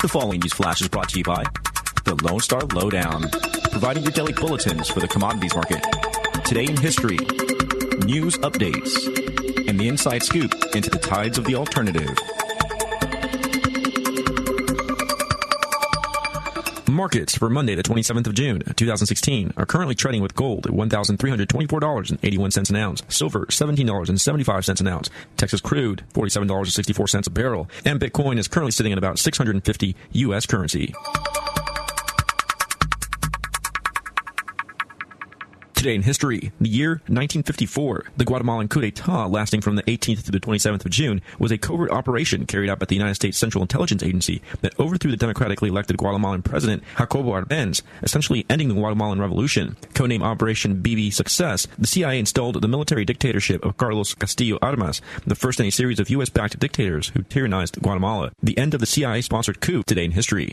The following news flash is brought to you by the Lone Star Lowdown, providing your daily bulletins for the commodities market. Today in history, news updates, and the inside scoop into the tides of the alternative. Markets for Monday, the 27th of June, 2016, are currently trading with gold at $1,324.81 an ounce, silver $17.75 an ounce, Texas crude $47.64 a barrel, and Bitcoin is currently sitting at about 650 U.S. currency. Today in history, the year 1954, the Guatemalan coup d'etat lasting from the 18th to the 27th of June was a covert operation carried out by the United States Central Intelligence Agency that overthrew the democratically elected Guatemalan president Jacobo Arbenz, essentially ending the Guatemalan Revolution. Codename Operation BB Success, the CIA installed the military dictatorship of Carlos Castillo Armas, the first in a series of U.S.-backed dictators who tyrannized Guatemala. The end of the CIA-sponsored coup. Today in history.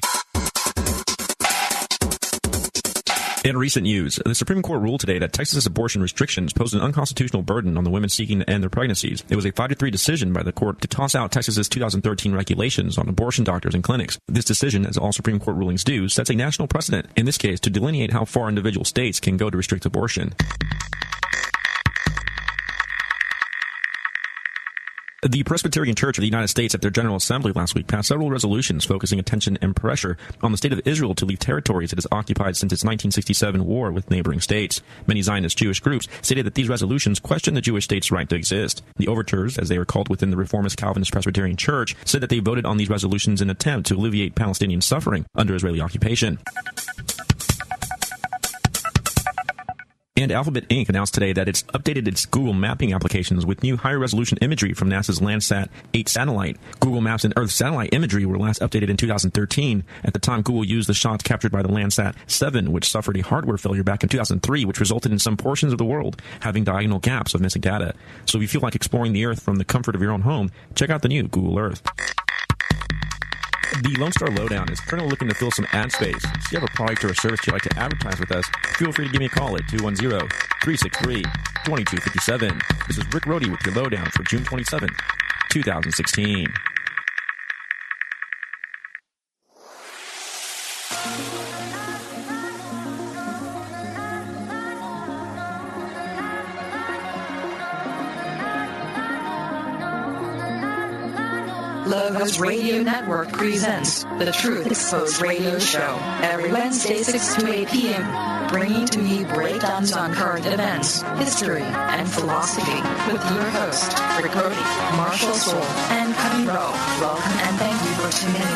In recent news, the Supreme Court ruled today that Texas's abortion restrictions pose an unconstitutional burden on the women seeking to end their pregnancies. It was a 5-3 decision by the court to toss out Texas's 2013 regulations on abortion doctors and clinics. This decision, as all Supreme Court rulings do, sets a national precedent, in this case to delineate how far individual states can go to restrict abortion. The Presbyterian Church of the United States at their General Assembly last week passed several resolutions focusing attention and pressure on the state of Israel to leave territories it has occupied since its 1967 war with neighboring states. Many Zionist Jewish groups stated that these resolutions question the Jewish state's right to exist. The overtures, as they are called within the Reformist Calvinist Presbyterian Church, said that they voted on these resolutions in an attempt to alleviate Palestinian suffering under Israeli occupation. And Alphabet Inc. announced today that it's updated its Google mapping applications with new higher-resolution imagery from NASA's Landsat 8 satellite. Google Maps and Earth satellite imagery were last updated in 2013. At the time, Google used the shots captured by the Landsat 7, which suffered a hardware failure back in 2003, which resulted in some portions of the world having diagonal gaps of missing data. So if you feel like exploring the Earth from the comfort of your own home, check out the new Google Earth. The Lone Star Lowdown is currently looking to fill some ad space. If you have a product or a service you'd like to advertise with us, feel free to give me a call at 210-363-2257. This is Rick Rohde with your Lowdown for June 27, 2016. Logos Radio Network presents The Truth Exposed Radio Show every Wednesday 6 to 8 p.m., bringing to you breakdowns on current events, history, and philosophy with your host, Rick Rohde, Marshall Soul, and Cuddy Rowe. Welcome and thank you for tuning in.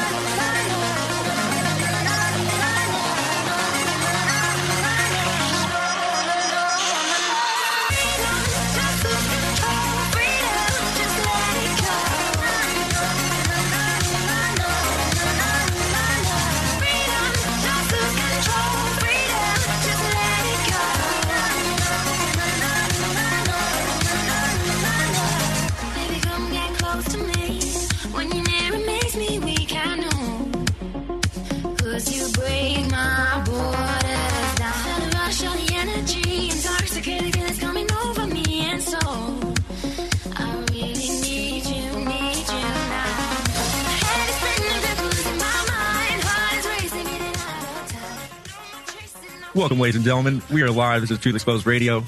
Welcome, ladies and gentlemen. We are live. This is Truth Exposed Radio,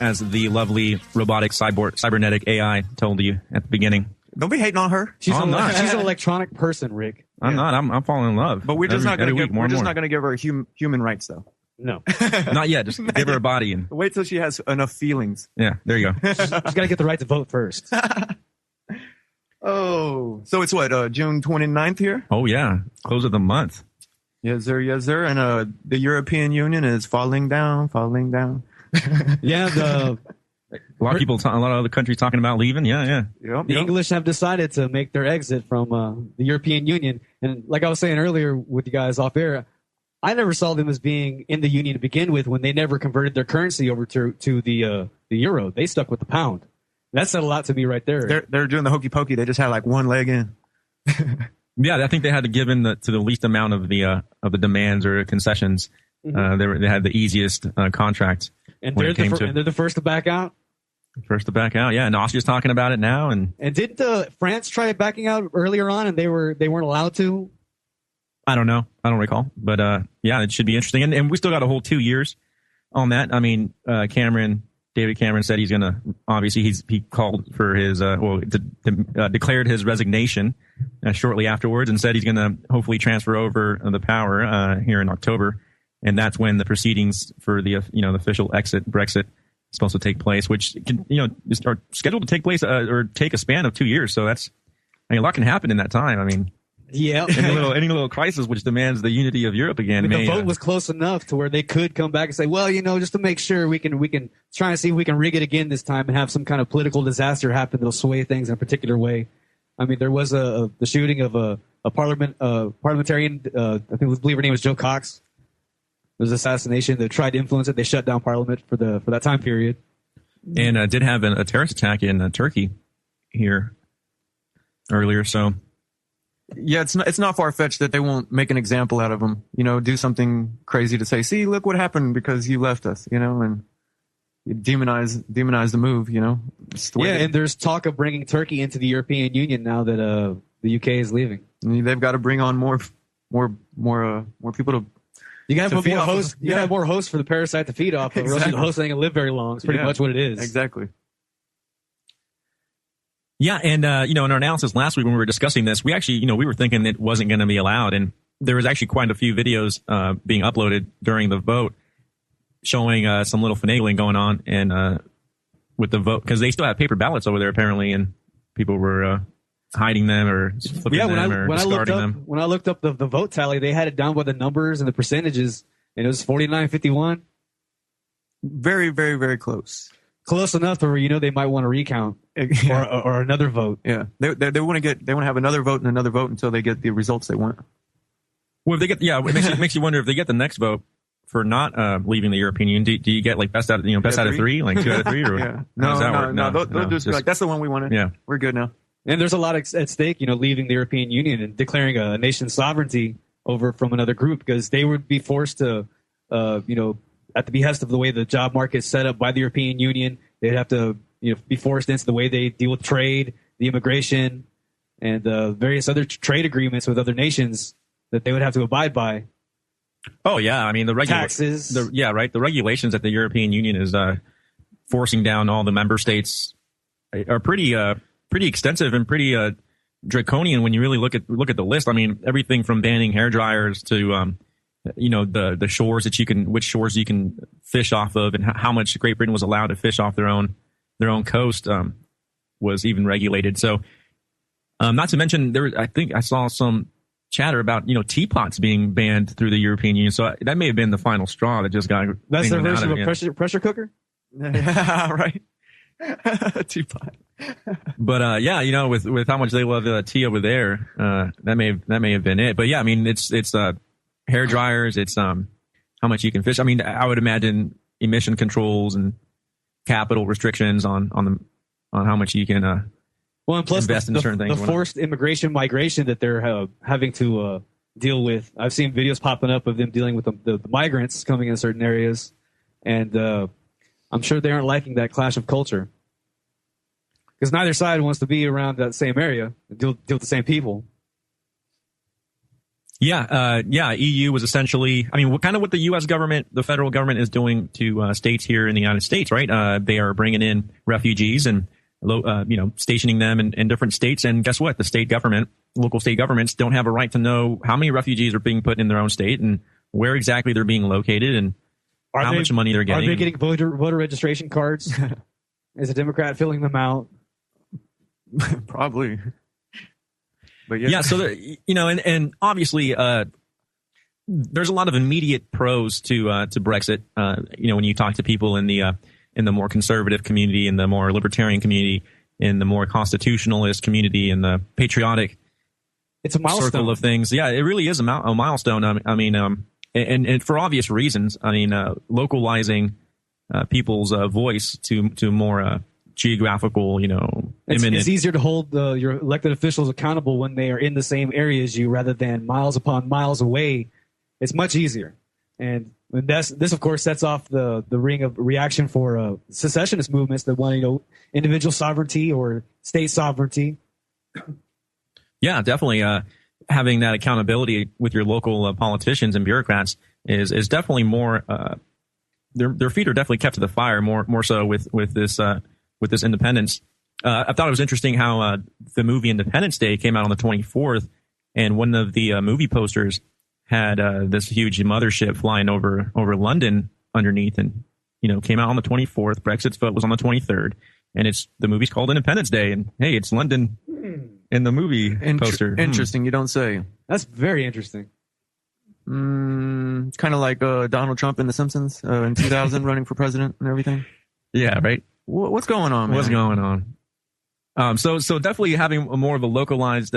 as the lovely robotic cybernetic AI told you at the beginning. Don't be hating on her. She's an electronic person, Rick. I'm not. I'm falling in love. But we're just not going to give her human rights, though. No, not yet. Just give her a body and wait till she has enough feelings. Yeah, there you go. She's got to get the right to vote first. Oh, so it's what, June 29th here? Oh yeah, close of the month. Yes, sir. Yes, sir. And the European Union is falling down. Yeah, a lot of people, a lot of other countries talking about leaving. Yeah. The English have decided to make their exit from the European Union. And like I was saying earlier with you guys off air, I never saw them as being in the Union to begin with when they never converted their currency over to the euro. They stuck with the pound. That said a lot to me right there. They're doing the hokey pokey. They just had like one leg in. Yeah, I think they had to give in to the least amount of the demands or concessions. Mm-hmm. They had the easiest contract. And they're the first to back out? First to back out, yeah. And Austria's talking about it now. And did France try backing out earlier on and they weren't allowed to? I don't know. I don't recall. But yeah, it should be interesting. And we still got a whole 2 years on that. I mean, David Cameron said he's going to, obviously he called for his, declared his resignation shortly afterwards and said he's going to hopefully transfer over the power here in October. And that's when the proceedings for the, the official Brexit is supposed to take place, which are scheduled to take place or take a span of 2 years. So a lot can happen in that time. I mean, yeah, any little crisis which demands the unity of Europe again. The vote was close enough to where they could come back and say, well, just to make sure we can try and see if we can rig it again this time and have some kind of political disaster happen that'll sway things in a particular way. I mean, there was the shooting of a parliamentarian. I believe her name was Jo Cox. There was assassination that tried to influence it. They shut down Parliament for that time period. And did have a terrorist attack in Turkey here earlier. So. Yeah, it's not far-fetched that they won't make an example out of him, do something crazy to say, see, look what happened because you left us, and you demonize the move, and there's talk of bringing Turkey into the European Union now that the UK is leaving. They've got to bring on more people to. You got to have more hosts. You got to have more hosts for the parasite to feed off of. Exactly. Or else the host ain't gonna live very long. It's pretty much what it is. Exactly. Yeah, and in our analysis last week when we were discussing this, we actually, we were thinking it wasn't going to be allowed, and there was actually quite a few videos being uploaded during the vote showing some little finagling going on and with the vote, because they still have paper ballots over there apparently, and people were hiding them or flipping them or discarding them. When I looked up the vote tally, they had it down by the numbers and the percentages, and it was 49-51. Very, very, very close. Close enough to where they might want to recount or another vote. Yeah, they want to have another vote and another vote until they get the results they want. Well, if they get it makes you wonder if they get the next vote for not leaving the European Union. Do you get like best out of three, like 2 out of 3, or yeah. They'll just be like, that's the one we wanted. Yeah, we're good now. And there's a lot at stake, leaving the European Union and declaring a nation's sovereignty over from another group, because they would be forced to, at the behest of the way the job market is set up by the European Union, they'd have to be forced into the way they deal with trade, the immigration, and various other trade agreements with other nations that they would have to abide by. Oh, yeah. I mean, taxes. The regulations that the European Union is forcing down all the member states are pretty extensive and pretty draconian when you really look at the list. I mean, everything from banning hair dryers to the shores which shores you can fish off of, and how much Great Britain was allowed to fish off their own coast was even regulated. So, not to mention I think I saw some chatter about teapots being banned through the European Union. So that may have been the final straw that just got. That's their version of a pressure cooker. Yeah, right. Teapot. But with how much they love tea over there, that may have been it. But yeah, I mean it's hair dryers, it's how much you can fish. I mean, I would imagine emission controls and capital restrictions on how much you can and plus invest in certain things. The forced migration that they're having to deal with. I've seen videos popping up of them dealing with the migrants coming in certain areas, and I'm sure they aren't liking that clash of culture, because neither side wants to be around that same area and deal with the same people. Yeah, EU was essentially, I mean, what the U.S. government, the federal government is doing to states here in the United States, right? They are bringing in refugees and, stationing them in different states. And guess what? Local state governments don't have a right to know how many refugees are being put in their own state and where exactly they're being located and how much money they're getting. Are they getting voter registration cards? Is a Democrat filling them out? Probably. But yeah, so and obviously, there's a lot of immediate pros to Brexit. When you talk to people in the more conservative community, in the more libertarian community, in the more constitutionalist community, in the patriotic, it's a milestone circle of things. Yeah, it really is a milestone. I mean, and for obvious reasons. I mean, localizing people's voice to more. Geographical, it's easier to hold your elected officials accountable when they are in the same area as you, rather than miles upon miles away. It's much easier, and this, of course, sets off the ring of reaction for secessionist movements that want individual sovereignty or state sovereignty. Yeah, definitely. having that accountability with your local politicians and bureaucrats is definitely more. Their feet are definitely kept to the fire more so with this independence. I thought it was interesting how the movie Independence Day came out on the 24th, and one of the movie posters had this huge mothership flying over London underneath, and came out on the 24th. Brexit's vote was on the 23rd, and the movie's called Independence Day, and hey, it's London in the movie poster. Interesting, you don't say. That's very interesting. It's kind of like Donald Trump in The Simpsons in 2000 running for president and everything. Yeah, right. What's going on, man? What's going on? So definitely having a more of a localized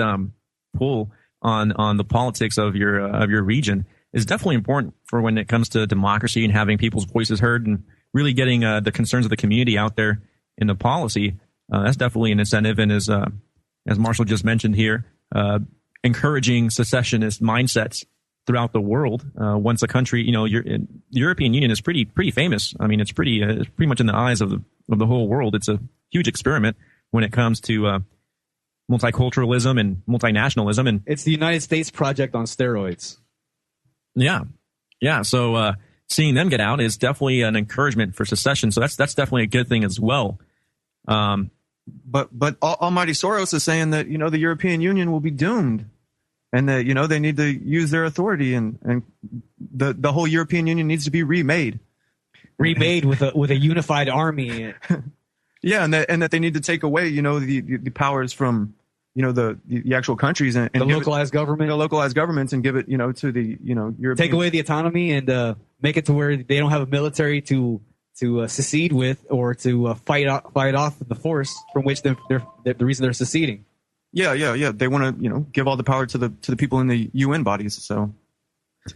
pull on the politics of your region is definitely important for when it comes to democracy and having people's voices heard and really getting the concerns of the community out there in the policy. That's definitely an incentive, and as Marshall just mentioned here, encouraging secessionist mindsets throughout the world. Once a country, the European Union is pretty famous. I mean, it's pretty much in the eyes of the whole world. It's a huge experiment when it comes to multiculturalism and multinationalism, and it's the United States project on steroids. Yeah. So seeing them get out is definitely an encouragement for secession. So that's definitely a good thing as well. But Almighty Soros is saying that the European Union will be doomed, and that they need to use their authority, and the whole European Union needs to be remade with a unified army. Yeah, and that they need to take away the powers from the actual countries and the localized governments, and give it to the European. Take away the autonomy and make it to where they don't have a military to secede with, or to fight off the force from which they're the reason they're seceding. Yeah. They want to give all the power to the people in the UN bodies. So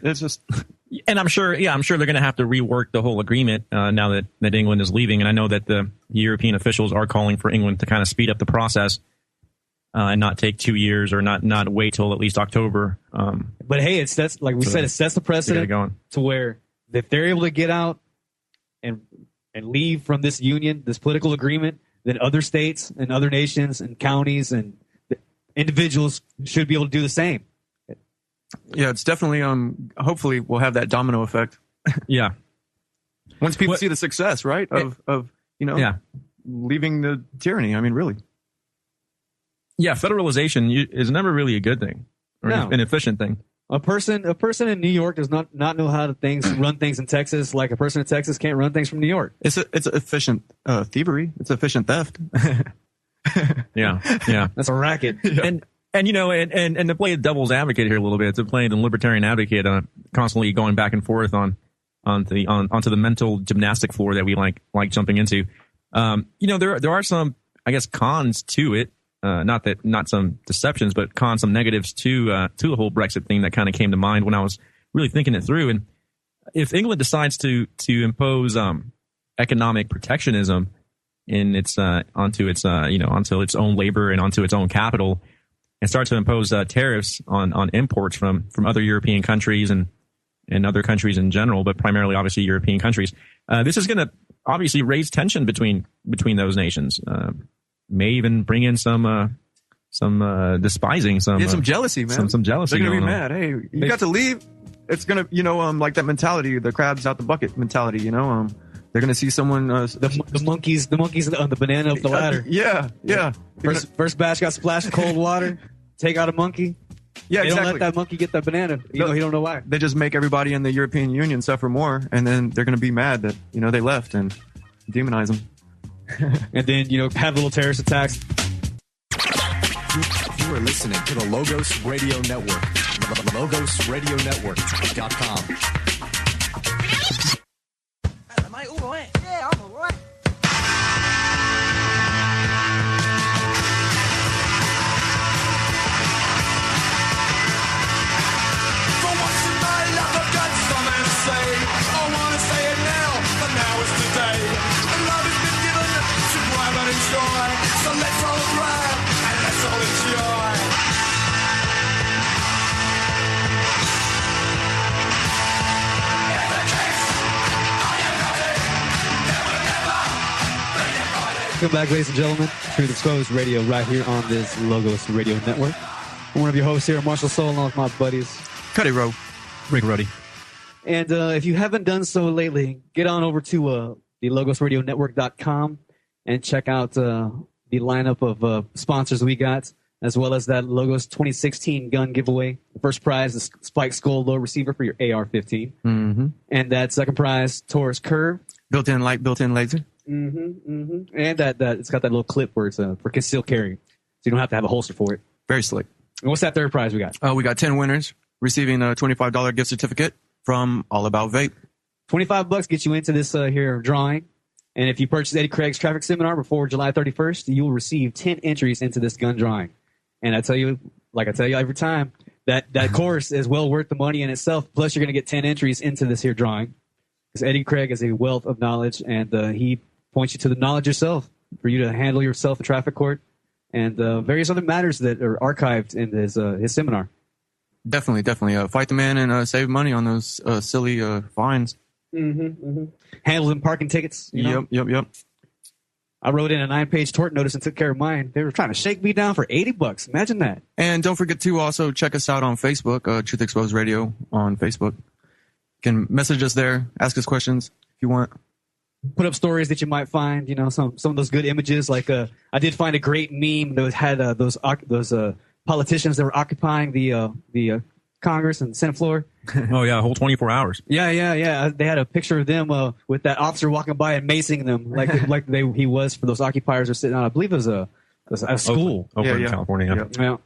it's just. And I'm sure they're going to have to rework the whole agreement now that England is leaving. And I know that the European officials are calling for England to kind of speed up the process and not take 2 years, or not wait till at least October. But hey, it sets the precedent to where if they're able to get out and leave from this union, this political agreement, then other states and other nations and counties and individuals should be able to do the same. Yeah, it's definitely hopefully we'll have that domino effect. Yeah. Once people see the success, right? Of leaving the tyranny. I mean, really. Yeah, federalization is never really a good thing or an efficient thing. A person in New York does not know how to run things in Texas, like a person in Texas can't run things from New York. It's efficient thievery. It's efficient theft. Yeah. That's a racket. Yeah. And to play the devil's advocate here a little bit, to play the libertarian advocate, constantly going back and forth onto the mental gymnastic floor that we like jumping into. There are some, I guess, cons to it. Not some deceptions, but some negatives to the whole Brexit thing that kind of came to mind when I was really thinking it through. And if England decides to impose economic protectionism onto its own labor and onto its own capital, and start to impose tariffs on imports from other European countries and other countries in general, but primarily obviously European countries, this is going to obviously raise tension between those nations. May even bring in some despising, some jealousy, man. Some jealousy. They're gonna be mad. Hey, you got to leave. It's gonna, like that mentality, the crabs out the bucket mentality. They're gonna see someone. The monkeys on the banana of the ladder. Yeah. First batch got splashed with cold water. Take out a monkey. Yeah, they don't let that monkey get that banana. He don't know why. They just make everybody in the European Union suffer more, and then they're gonna be mad that they left and demonize them. And then, have little terrorist attacks. You are listening to the Logos Radio Network. LogosRadioNetwork.com. Am I all right? Yeah, I'm all right. For once in my life, I've got something to say. I want to say it now, but now is today. And love has been given to grab and enjoy. So let's all grab and let's all enjoy. Welcome back, ladies and gentlemen. Truth Exposed Radio right here on this Logos Radio Network. I'm one of your hosts here, Marshall Soul, along with my buddies. Cuddy Rowe. Rick Ruddy. And if you haven't done so lately, get on over to the LogosRadioNetwork.com and check out the lineup of sponsors we got, as well as that Logos 2016 gun giveaway. The first prize is Spike Skull Low Receiver for your AR-15. Mm-hmm. And that second prize, Taurus Curve. Built-in light, built-in laser. And that it's got that little clip where it's for concealed carry, so you don't have to have a holster for it. Very slick. And what's that third prize we got? We got 10 winners receiving a $25 gift certificate from All About Vape. $25 gets you into this here drawing. And if you purchase Eddie Craig's traffic seminar before July 31st, you will receive 10 entries into this gun drawing. And I tell you, like I tell you every time, that course is well worth the money in itself. Plus, you're going to get 10 entries into this here drawing. Because Eddie Craig is a wealth of knowledge, and he points you to the knowledge yourself for you to handle yourself in traffic court and various other matters that are archived in his seminar. Definitely. Fight the man and save money on those silly fines. Handle them parking tickets. You know? Yep. I wrote in a 9-page tort notice and took care of mine. They were trying to shake me down for $80. Imagine that. And don't forget to also check us out on Facebook, Truth Exposed Radio on Facebook. You can message us there, ask us questions if you want. Put up stories that you might find, some of those good images. Like I did find a great meme that had those politicians that were occupying the Congress and Senate floor. Oh yeah, a whole 24 hours. Yeah. They had a picture of them with that officer walking by and macing them like he was for those occupiers were sitting on. I believe it was a school. Oakland, California. Yeah.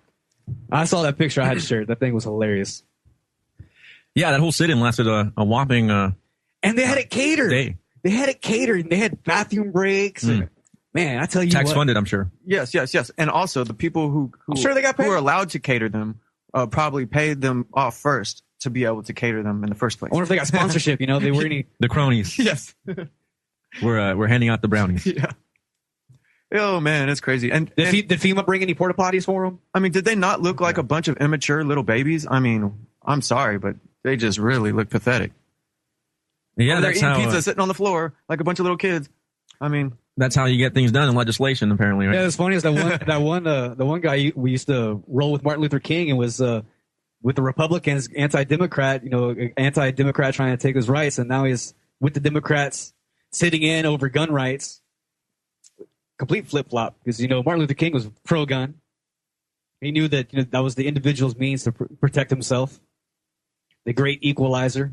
I saw that picture. I had to share it. That thing was hilarious. Yeah, that whole sit-in lasted a whopping. And they had it catered. Day. They had it catered. They had bathroom breaks. And, man, I tell you tax what. funded, I'm sure. Yes. And also the people who I'm sure they got paid. Who are allowed to cater them probably paid them off first to be able to cater them in the first place. I wonder if they got sponsorship. They were any the cronies. Yes. We're handing out the brownies. Yeah. Oh man, it's crazy. And did FEMA bring any porta potties for them? I mean, did they not look like a bunch of immature little babies? I mean, I'm sorry, but they just really look pathetic. Yeah, they're that's eating how pizza sitting on the floor like a bunch of little kids. I mean, that's how you get things done in legislation, apparently. Right? Yeah, it's funny is the one guy we used to roll with Martin Luther King and was with the Republicans, anti-democrat, anti-democrat trying to take his rights, and now he's with the Democrats sitting in over gun rights. Complete flip-flop because Martin Luther King was pro-gun. He knew that that was the individual's means to protect himself. The great equalizer,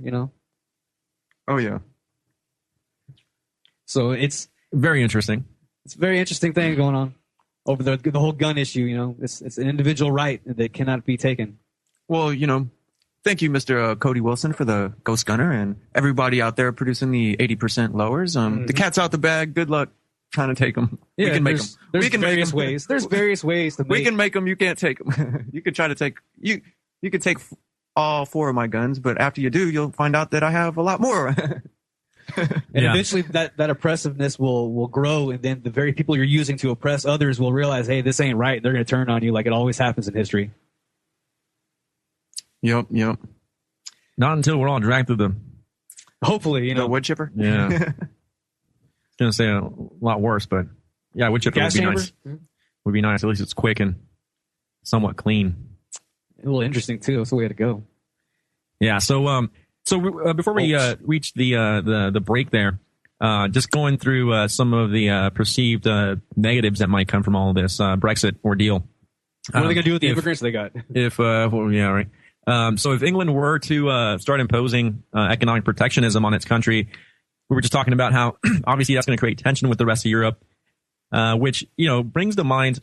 Oh yeah. So it's very interesting. It's a very interesting thing going on over the whole gun issue. It's an individual right that cannot be taken. Well, thank you, Mr. Cody Wilson, for the Ghost Gunner and everybody out there producing the 80% lowers. The cat's out the bag. Good luck trying to take them. Yeah, we can make them. There's various ways. There's various ways to make. We can make them. You can't take them. You could try to take you. You could take all 4 of my guns, but after you do, you'll find out that I have a lot more. And eventually that oppressiveness will grow, and then the very people you're using to oppress others will realize, hey, this ain't right. They're going to turn on you like it always happens in history. Yep. Not until we're all dragged through the... Hopefully, the wood chipper? Yeah. I was going to say a lot worse, but yeah, wood chipper would be nice. Would be nice. At least it's quick and somewhat clean. A little interesting, too. That's the way to go. Yeah, so before we reach the break there, just going through some of the perceived negatives that might come from all of this Brexit ordeal. What are they going to do with the immigrants they got? So if England were to start imposing economic protectionism on its country, we were just talking about how obviously that's going to create tension with the rest of Europe, which brings to mind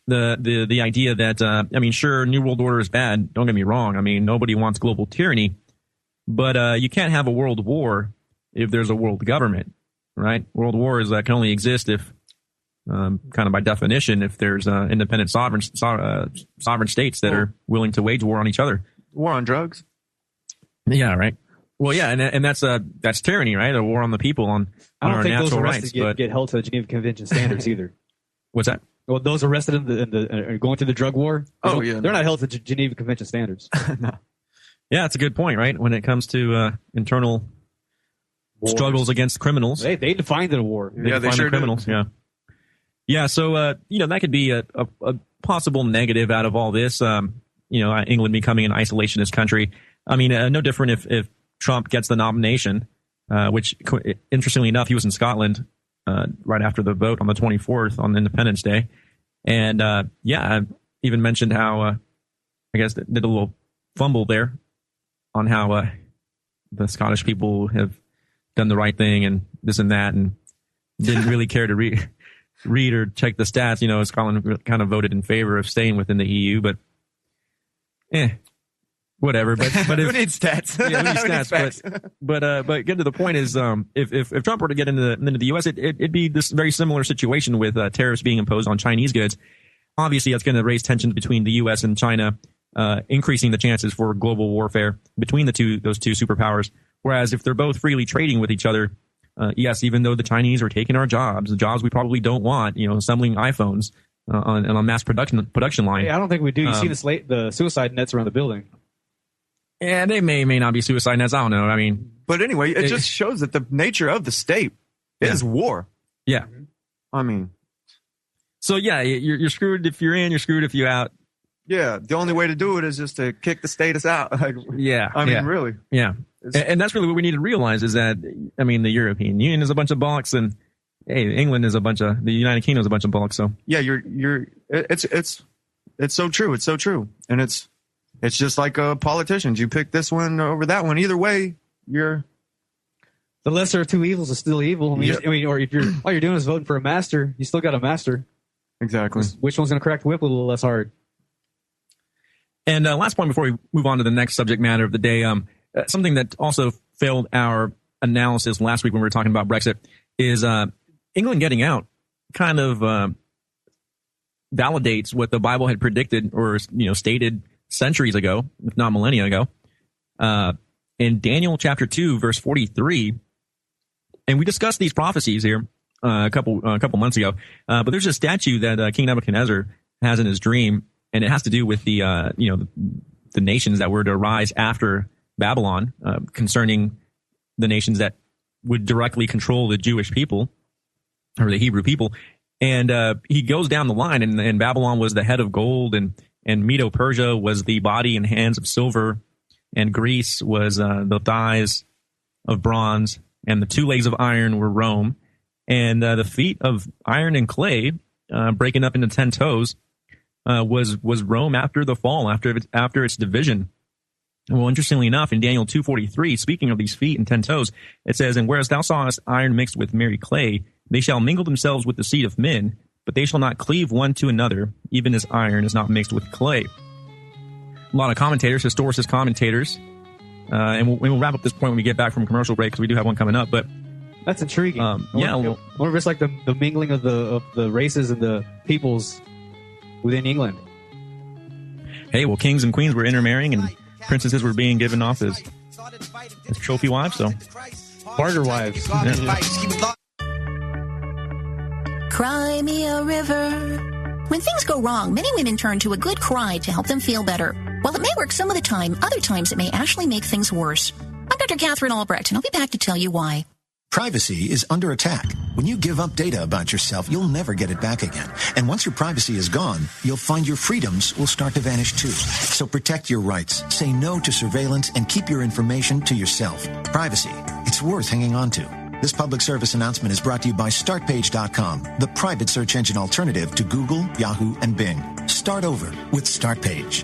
the idea that sure, New World Order is bad. Don't get me wrong. I mean, nobody wants global tyranny. But you can't have a world war if there's a world government, right? World wars can only exist if, kind of by definition, if there's independent sovereign states that are willing to wage war on each other. War on drugs. Yeah, right. Well, yeah, and that's tyranny, right? A war on the people on our natural rights. Get held to the Geneva Convention standards either. What's that? Well, those arrested in the going through the drug war. They're not held to Geneva Convention standards. No. Yeah, that's a good point, right? When it comes to internal struggles against criminals. They defined it a war. They sure criminals, did. Yeah. So, that could be a possible negative out of all this. England becoming an isolationist country. I mean, no different if Trump gets the nomination, which interestingly enough, he was in Scotland right after the vote on the 24th on Independence Day. And I even mentioned how I guess did a little fumble there on how the Scottish people have done the right thing and this and that, and didn't really care to read or check the stats. Scotland kind of voted in favor of staying within the EU, but whatever. But who needs stats? Yeah, who needs stats? But get to the point is, if Trump were to get into the U.S., it'd be this very similar situation with tariffs being imposed on Chinese goods. Obviously, that's going to raise tensions between the U.S. and China, increasing the chances for global warfare between those two superpowers. Whereas if they're both freely trading with each other, yes, even though the Chinese are taking our jobs, the jobs we probably don't want, assembling iPhones on a mass production line. Hey, I don't think we do. You see the suicide nets around the building. Yeah, they may not be suicide nets. I don't know. I mean, but anyway, it just shows that the nature of the state is war. Yeah, I mean, so yeah, you're screwed if you're in, you're screwed if you're out. Yeah, the only way to do it is just to kick the status out. Really. Yeah. And that's really what we need to realize is that, I mean, the European Union is a bunch of bollocks, and England is the United Kingdom is a bunch of bollocks. So yeah, it's so true. It's so true. And it's just like politicians. You pick this one over that one. Either way, you're the lesser of two evils is still evil. Or if all you're doing is voting for a master, you still got a master. Exactly. Which one's going to crack the whip a little less hard? And last point before we move on to the next subject matter of the day, something that also failed our analysis last week when we were talking about Brexit is England getting out kind of validates what the Bible had predicted or stated centuries ago, if not millennia ago, in Daniel chapter 2, verse 43. And we discussed these prophecies here a couple months ago, but there's a statue that King Nebuchadnezzar has in his dream, and it has to do with the nations that were to arise after Babylon, concerning the nations that would directly control the Jewish people or the Hebrew people. And he goes down the line, and Babylon was the head of gold, and Medo-Persia was the body and hands of silver, and Greece was the thighs of bronze, and the two legs of iron were Rome, and the feet of iron and clay, breaking up into 10 toes, was Rome after the fall, after its division. Well, interestingly enough, in Daniel 2:43, speaking of these feet and 10 toes, it says, "And whereas thou sawest iron mixed with merry clay, they shall mingle themselves with the seed of men, but they shall not cleave one to another, even as iron is not mixed with clay." A lot of commentators, historicist commentators, and we'll wrap up this point when we get back from commercial break because we do have one coming up. But that's intriguing. I wonder if it's like the mingling of the races and the peoples within England. Hey, well, kings and queens were intermarrying, and princesses were being given off as trophy wives, so barter wives. Yeah. Cry me a river. When things go wrong, many women turn to a good cry to help them feel better. While it may work some of the time, other times it may actually make things worse. I'm Dr. Catherine Albrecht, and I'll be back to tell you why. Privacy is under attack. When you give up data about yourself, you'll never get it back again. And once your privacy is gone, you'll find your freedoms will start to vanish too. So protect your rights, say no to surveillance, and keep your information to yourself. Privacy, it's worth hanging on to. This public service announcement is brought to you by StartPage.com, the private search engine alternative to Google, Yahoo, and Bing. Start over with StartPage.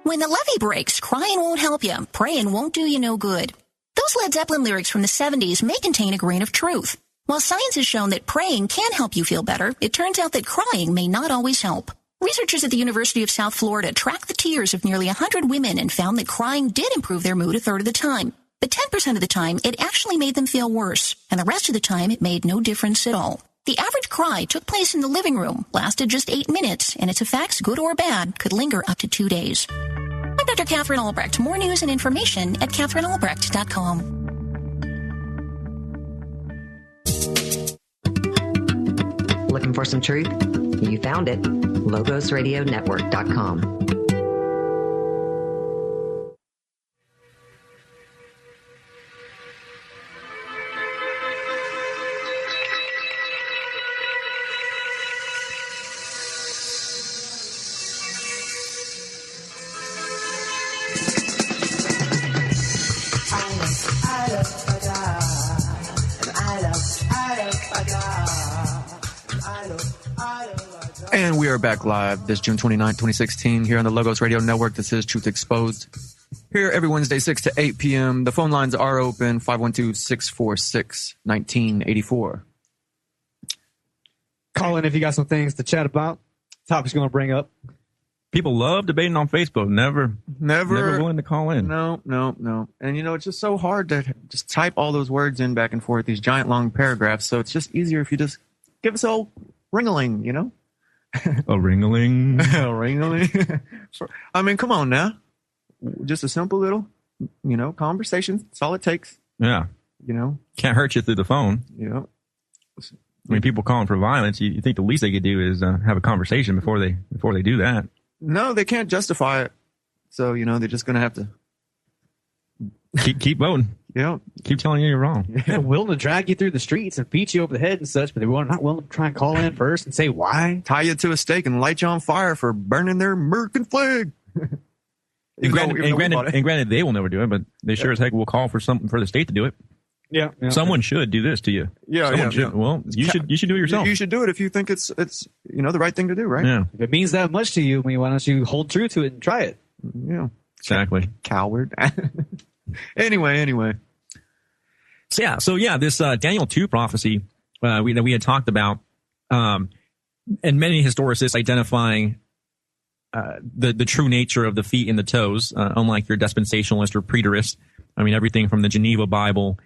When the levee breaks, crying won't help you. Praying won't do you no good. Those Led Zeppelin lyrics from the 70s may contain a grain of truth. While science has shown that praying can help you feel better, it turns out that crying may not always help. Researchers at the University of South Florida tracked the tears of nearly 100 women and found that crying did improve their mood a third of the time. But 10% of the time, it actually made them feel worse, and the rest of the time, it made no difference at all. The average cry took place in the living room, lasted just 8 minutes, and its effects, good or bad, could linger up to 2 days. I'm Dr. Catherine Albrecht. More news and information at CatherineAlbrecht.com. Looking for some truth? You found it. LogosRadioNetwork.com. And we are back live this June 29th, 2016, here on the Logos Radio Network. This is Truth Exposed. Here every Wednesday, 6 to 8 p.m. The phone lines are open, 512-646-1984. Call in if you got some things to chat about. Topics you want to bring up. People love debating on Facebook. Never willing to call in. No. And it's just so hard to just type all those words in back and forth, these giant long paragraphs. So it's just easier if you just give us a old ring-a-ling, A ring-a-ling. A ring-a-ling. I mean, come on now. Just a simple little, conversation. That's all it takes. Yeah. Can't hurt you through the phone. Yeah. I mean, people calling for violence. You think the least they could do is have a conversation before they do that. No, they can't justify it. So they're just going to have to keep voting. Yeah. Keep telling you you're wrong. They're willing to drag you through the streets and beat you over the head and such, but they're not willing to try and call in first and say why. Tie you to a stake and light you on fire for burning their American flag. And granted, they will never do it, but they sure as heck will call for the state to do it. Yeah. Someone should do this to you. Someone should. Well, you should do it yourself. You should do it if you think it's the right thing to do, right? Yeah. If it means that much to you, why don't you hold true to it and try it? Yeah. Exactly. Coward. Anyway. So this Daniel 2 prophecy that we had talked about, and many historicists identifying the true nature of the feet and the toes, unlike your dispensationalist or preterist. I mean, everything from the Geneva Bible,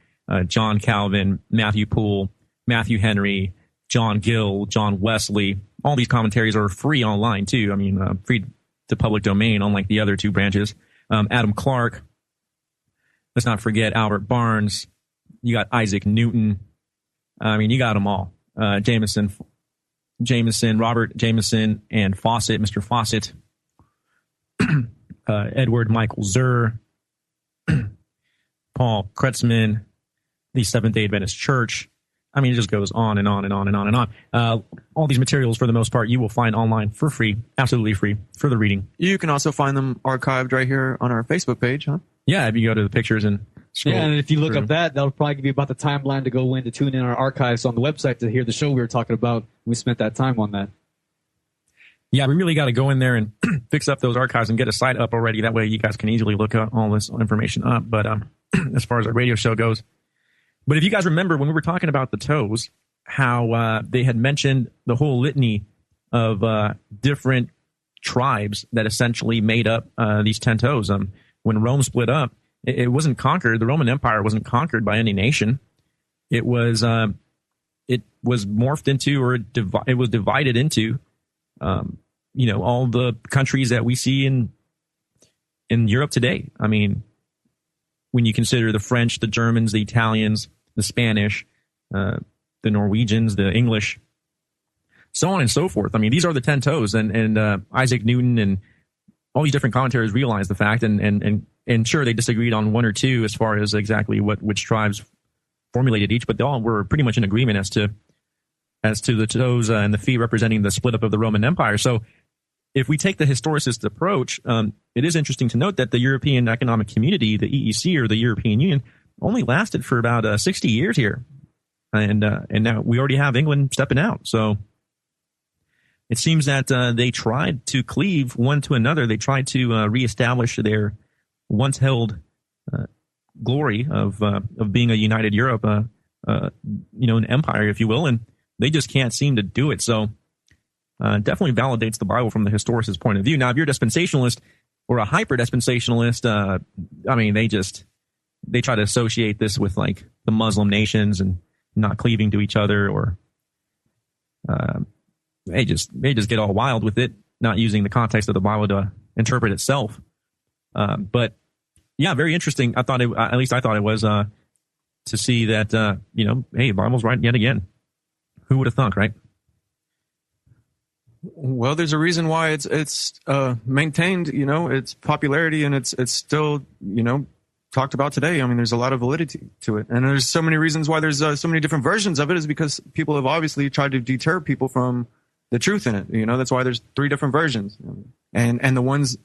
John Calvin, Matthew Poole, Matthew Henry, John Gill, John Wesley. All these commentaries are free online too. I mean, free to public domain, unlike the other two branches. Adam Clark. Let's not forget Albert Barnes. You got Isaac Newton. I mean, you got them all. Jameson, Robert Jameson, and Fawcett, Mr. Fawcett. Edward Michael Zur. Paul Kretzmann, the Seventh-day Adventist Church. I mean, it just goes on and on and on and on and on. All these materials, for the most part, you will find online for free, absolutely free, for the reading. You can also find them archived right here on our Facebook page, huh? Yeah, if you go to the pictures and scroll. Yeah, and if you look up that'll probably give you about the timeline to go in to tune in our archives on the website to hear the show we were talking about. We spent that time on that. Yeah, we really got to go in there and fix up those archives and get a site up already. That way you guys can easily look up all this information up. But as far as our radio show goes. But if you guys remember when we were talking about the toes, how they had mentioned the whole litany of different tribes that essentially made up these 10 toes. When Rome split up, it wasn't conquered. The Roman Empire wasn't conquered by any nation. It was morphed into, or it was divided into, all the countries that we see in Europe today. I mean, when you consider the French, the Germans, the Italians, the Spanish, the Norwegians, the English, so on and so forth. I mean, these are the 10 toes, and Isaac Newton and all these different commentators realized the fact, and sure, they disagreed on one or two as far as exactly which tribes formulated each, but they all were pretty much in agreement as to the toes and the feet representing the split up of the Roman Empire. So if we take the historicist approach, it is interesting to note that the European Economic Community, the EEC, or the European Union, only lasted for about 60 years here. And now we already have England stepping out. So it seems that they tried to cleave one to another. They tried to reestablish their once held glory of being a united Europe, an empire, if you will, and they just can't seem to do it. So definitely validates the Bible from the historicist point of view. Now, if you're a dispensationalist or a hyper dispensationalist, I mean, they try to associate this with like the Muslim nations and not cleaving to each other, or they just get all wild with it, not using the context of the Bible to interpret itself. But yeah, very interesting. I thought it was to see that hey, the Bible's right yet again. Who would have thunk, right? Well, there's a reason why it's maintained, its popularity, and it's still, talked about today. I mean, there's a lot of validity to it, and there's so many reasons why there's so many different versions of it, is because people have obviously tried to deter people from the truth in it. That's why there's 3 different versions, and the ones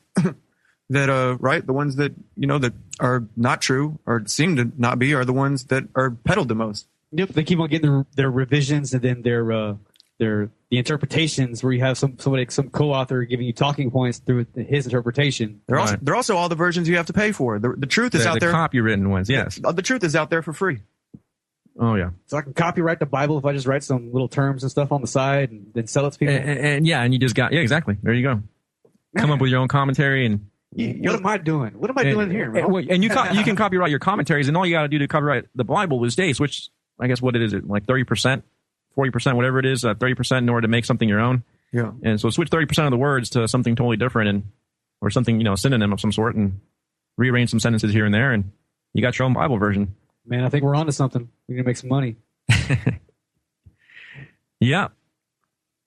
that the ones that that are not true or seem to not be are the ones that are peddled the most. Yep, they keep on getting their revisions and then their the interpretations where you have some co-author giving you talking points through his interpretation. They're also all the versions you have to pay for. The truth is out there. The copywritten ones, yes. The truth is out there for free. Oh, yeah. So I can copyright the Bible if I just write some little terms and stuff on the side and then sell it to people. And you just got, exactly. There you go. Come up with your own commentary and. What am I doing? What am I doing here, man? And you can copyright your commentaries, and all you got to do to copyright the Bible is days, which I guess what it is, like 30%, 40%, whatever it is, 30% in order to make something your own. Yeah. And so switch 30% of the words to something totally different or something, a synonym of some sort, and rearrange some sentences here and there, and you got your own Bible version. Man, I think we're onto something. We're going to make some money. Yeah.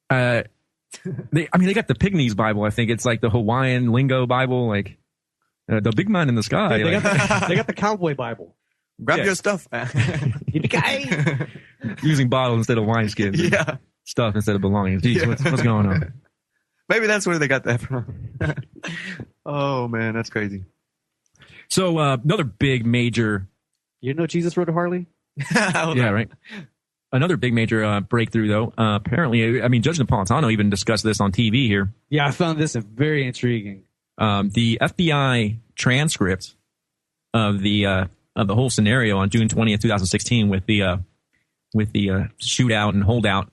They got the Pygmies Bible. I think it's like the Hawaiian lingo Bible, like the big man in the sky. They got the Cowboy Bible. Grab your stuff. Using bottles instead of wineskins. Yeah. Stuff instead of belongings. Jeez, what's going on? Maybe that's where they got that from. Oh, man, that's crazy. So another big major... You didn't know Jesus rode a Harley? Yeah, right. Another big major breakthrough, though. Apparently, Judge Napolitano even discussed this on TV here. Yeah, I found this very intriguing. The FBI transcript of the whole scenario on June 20th, 2016, with the shootout and holdout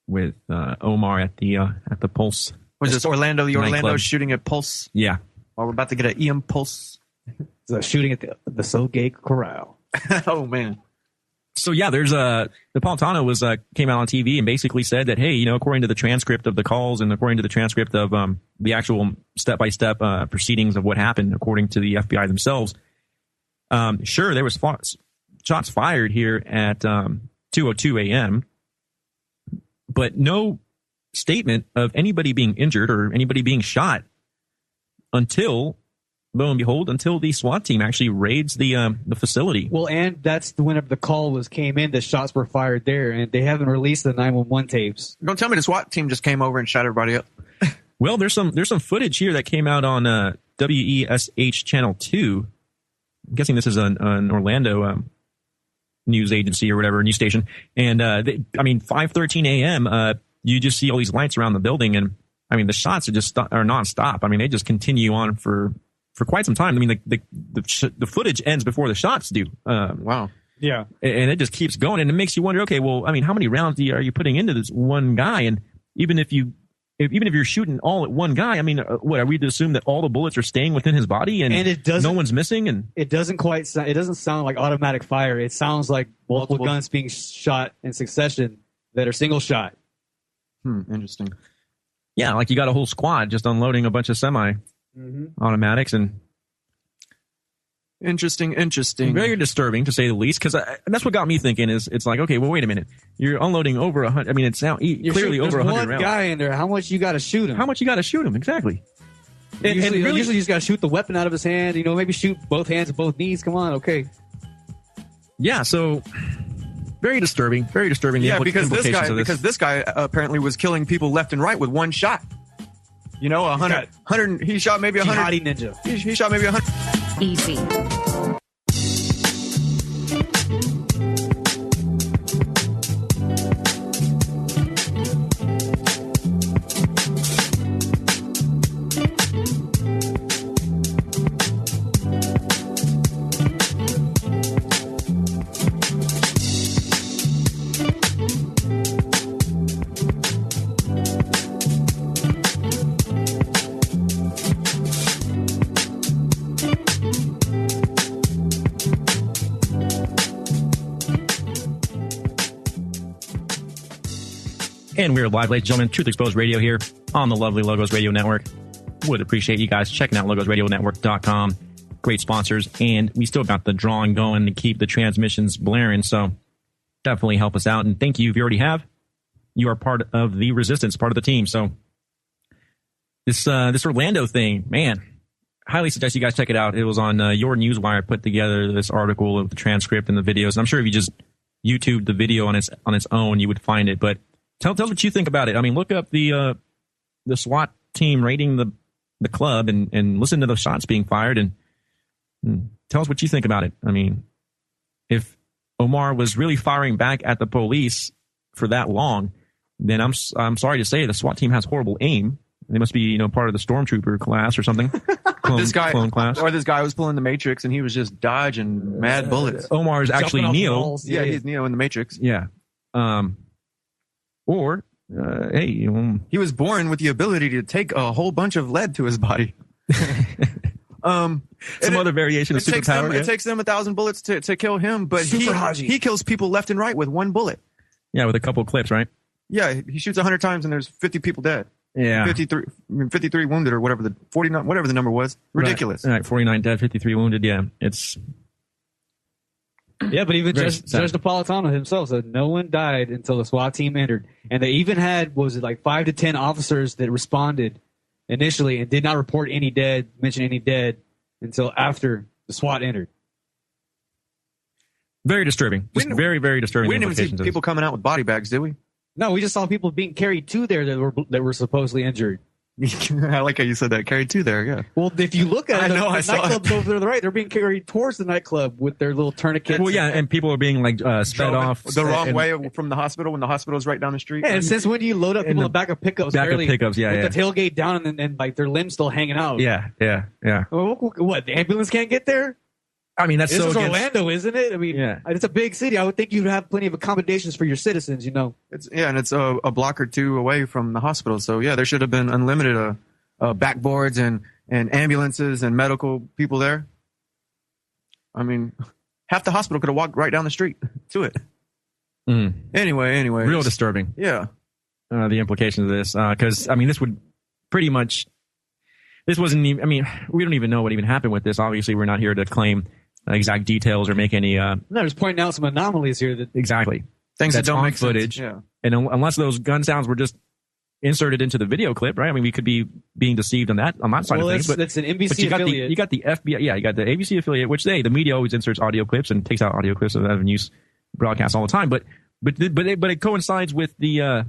with Omar at the Pulse. Was this Orlando? The Orlando nightclub. Shooting at Pulse? Yeah. Well, we're about to get an EM Pulse. The shooting at the Soulgate Corral. Oh, man. So yeah, Napolitano came out on TV and basically said that, hey, according to the transcript of the calls and according to the transcript of the actual step-by-step proceedings of what happened, according to the FBI themselves, sure, there was shots fired here at 2:02 a.m., but no statement of anybody being injured or anybody being shot until, lo and behold, until the SWAT team actually raids the facility. Well, and that's whenever the call came in, the shots were fired there, and they haven't released the 911 tapes. Don't tell me the SWAT team just came over and shot everybody up. Well, there's some footage here that came out on WESH Channel 2. I'm guessing this is an Orlando news agency or whatever, news station. And 5:13 a.m. You just see all these lights around the building, and the shots are nonstop. They just continue on for quite some time. The footage ends before the shots do. Wow. Yeah. And it just keeps going, and it makes you wonder, okay, well, how many rounds are you putting into this one guy? And even if you're shooting all at one guy, what are we to assume that all the bullets are staying within his body and no one's missing? And it doesn't sound like automatic fire. It sounds like multiple guns being shot in succession that are single shot. Interesting. Yeah, like you got a whole squad just unloading a bunch of semi-automatics and interesting. Very disturbing, to say the least, because that's what got me thinking is it's like, okay, well, wait a minute. You're unloading over 100. It's now clearly over 100 one rounds. Guy in there. How much you got to shoot him? Exactly. Usually you just got to shoot the weapon out of his hand. Maybe shoot both hands and both knees. Come on, okay. Yeah, so very disturbing. Yeah, because this guy apparently was killing people left and right with one shot. 100. He shot maybe 100. Jihadi ninja. He shot maybe 100. Easy. And we're live, ladies and gentlemen, Truth Exposed Radio here on the lovely Logos Radio Network. Would appreciate you guys checking out logosradionetwork.com. Great sponsors, and we still got the drawing going to keep the transmissions blaring, so definitely help us out. And thank you if you already have. You are part of the resistance, part of the team. So this Orlando thing, man, highly suggest you guys check it out. It was on Your Newswire put together this article of the transcript and the videos. And I'm sure if you just YouTube the video on its own, you would find it. But tell us what you think about it. Look up the SWAT team raiding the club and listen to those shots being fired and tell us what you think about it. If Omar was really firing back at the police, for that long, then I'm sorry to say the SWAT team has horrible aim. They must be part of the stormtrooper class or something. Clone class. Or this guy was pulling the Matrix and he was just dodging mad bullets. Omar is actually Neo. Yeah, he's Neo in the Matrix. Yeah. Hey, he was born with the ability to take a whole bunch of lead to his body. Some other variation of superpower. It takes them 1,000 bullets to kill him, but he kills people left and right with one bullet. Yeah, with a couple of clips, right? Yeah, he shoots 100 times and there's 50 people dead. Yeah, 53 wounded or whatever the 49, whatever the number was. Ridiculous. Right, 49 dead, 53 wounded. Yeah, it's. Yeah, but even Judge Napolitano himself said no one died until the SWAT team entered, and they even had 5 to 10 officers that responded initially and did not report mention any dead until after the SWAT entered. Very disturbing. Just very, very disturbing. We didn't even see people coming out with body bags, did we? No, we just saw people being carried to there that were supposedly injured. I like how you said that. Carried to there, yeah. Well, if you look at the nightclubs over there, to the right, they're being carried towards the nightclub with their little tourniquets. Well, yeah, and people are being sped off the wrong way from the hospital when the hospital's right down the street. Yeah, and since when do you load up people in the back of pickups? Back of pickups, yeah, with the tailgate down and like their limbs still hanging out. Yeah. What? The ambulance can't get there? I mean, this is Orlando, isn't it? I mean, yeah. It's a big city. I would think you'd have plenty of accommodations for your citizens. It's a block or two away from the hospital. So yeah, there should have been unlimited backboards and ambulances and medical people there. I mean, half the hospital could have walked right down the street to it. Mm. Anyway, real disturbing. Yeah, the implications of this, because I mean, this would pretty much. This wasn't even. I mean, we don't even know what even happened with this. Obviously, we're not here to claim exact details or make any. No, just pointing out some anomalies here. Exactly. Things that don't make footage. sense. Yeah. And unless those gun sounds were just inserted into the video clip, right? I mean, we could be being deceived on that side of things. But it's an NBC affiliate. You got the FBI. Yeah, you got the ABC affiliate, which the media always inserts audio clips and takes out audio clips of that in use broadcast all the time. But it coincides with the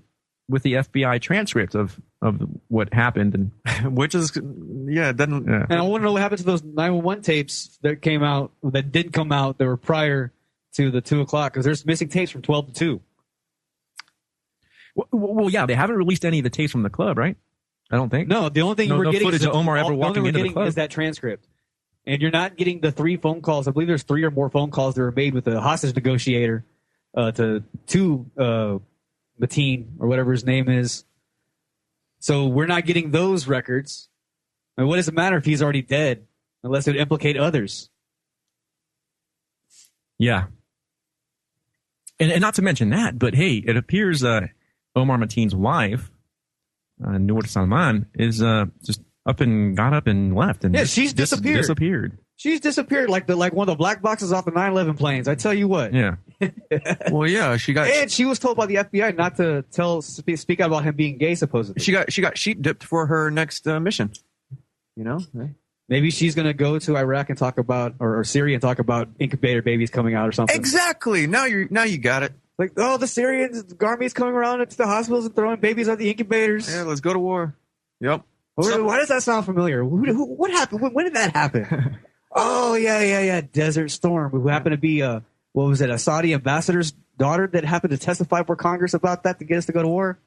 FBI transcript of what happened, and which is it doesn't. Yeah. And I want to know what happened to those 911 tapes that did come out that were prior to the 2 o'clock, because there's missing tapes from 12 to 2. Well, yeah, they haven't released any of the tapes from the club, right? I don't think. No, the only thing we're getting footage of Omar ever walking into the club is that transcript, and you're not getting the 3 phone calls. I believe there's 3 or more phone calls that were made with the hostage negotiator to Mateen or whatever his name is. So we're not getting those records. I mean, what does it matter if he's already dead, unless it would implicate others? Yeah. And not to mention that, but hey, it appears Omar Mateen's wife, Noor Salman, is just got up and left, and she's disappeared. She's disappeared like one of the black boxes off the 9/11 planes. I tell you what. Yeah. Well, yeah, and she was told by the FBI not to speak out about him being gay. Supposedly, she got sheep dipped for her next mission. Maybe she's going to go to Iraq and talk about, or Syria and talk about incubator babies coming out or something. Exactly. Now you got it. Like, the Syrians, the army's coming around into the hospitals and throwing babies out the incubators. Yeah, let's go to war. Yep. Why does that sound familiar? What happened? When did that happen? Oh, yeah. Desert Storm, who happened to be a Saudi ambassador's daughter that happened to testify for Congress about that to get us to go to war?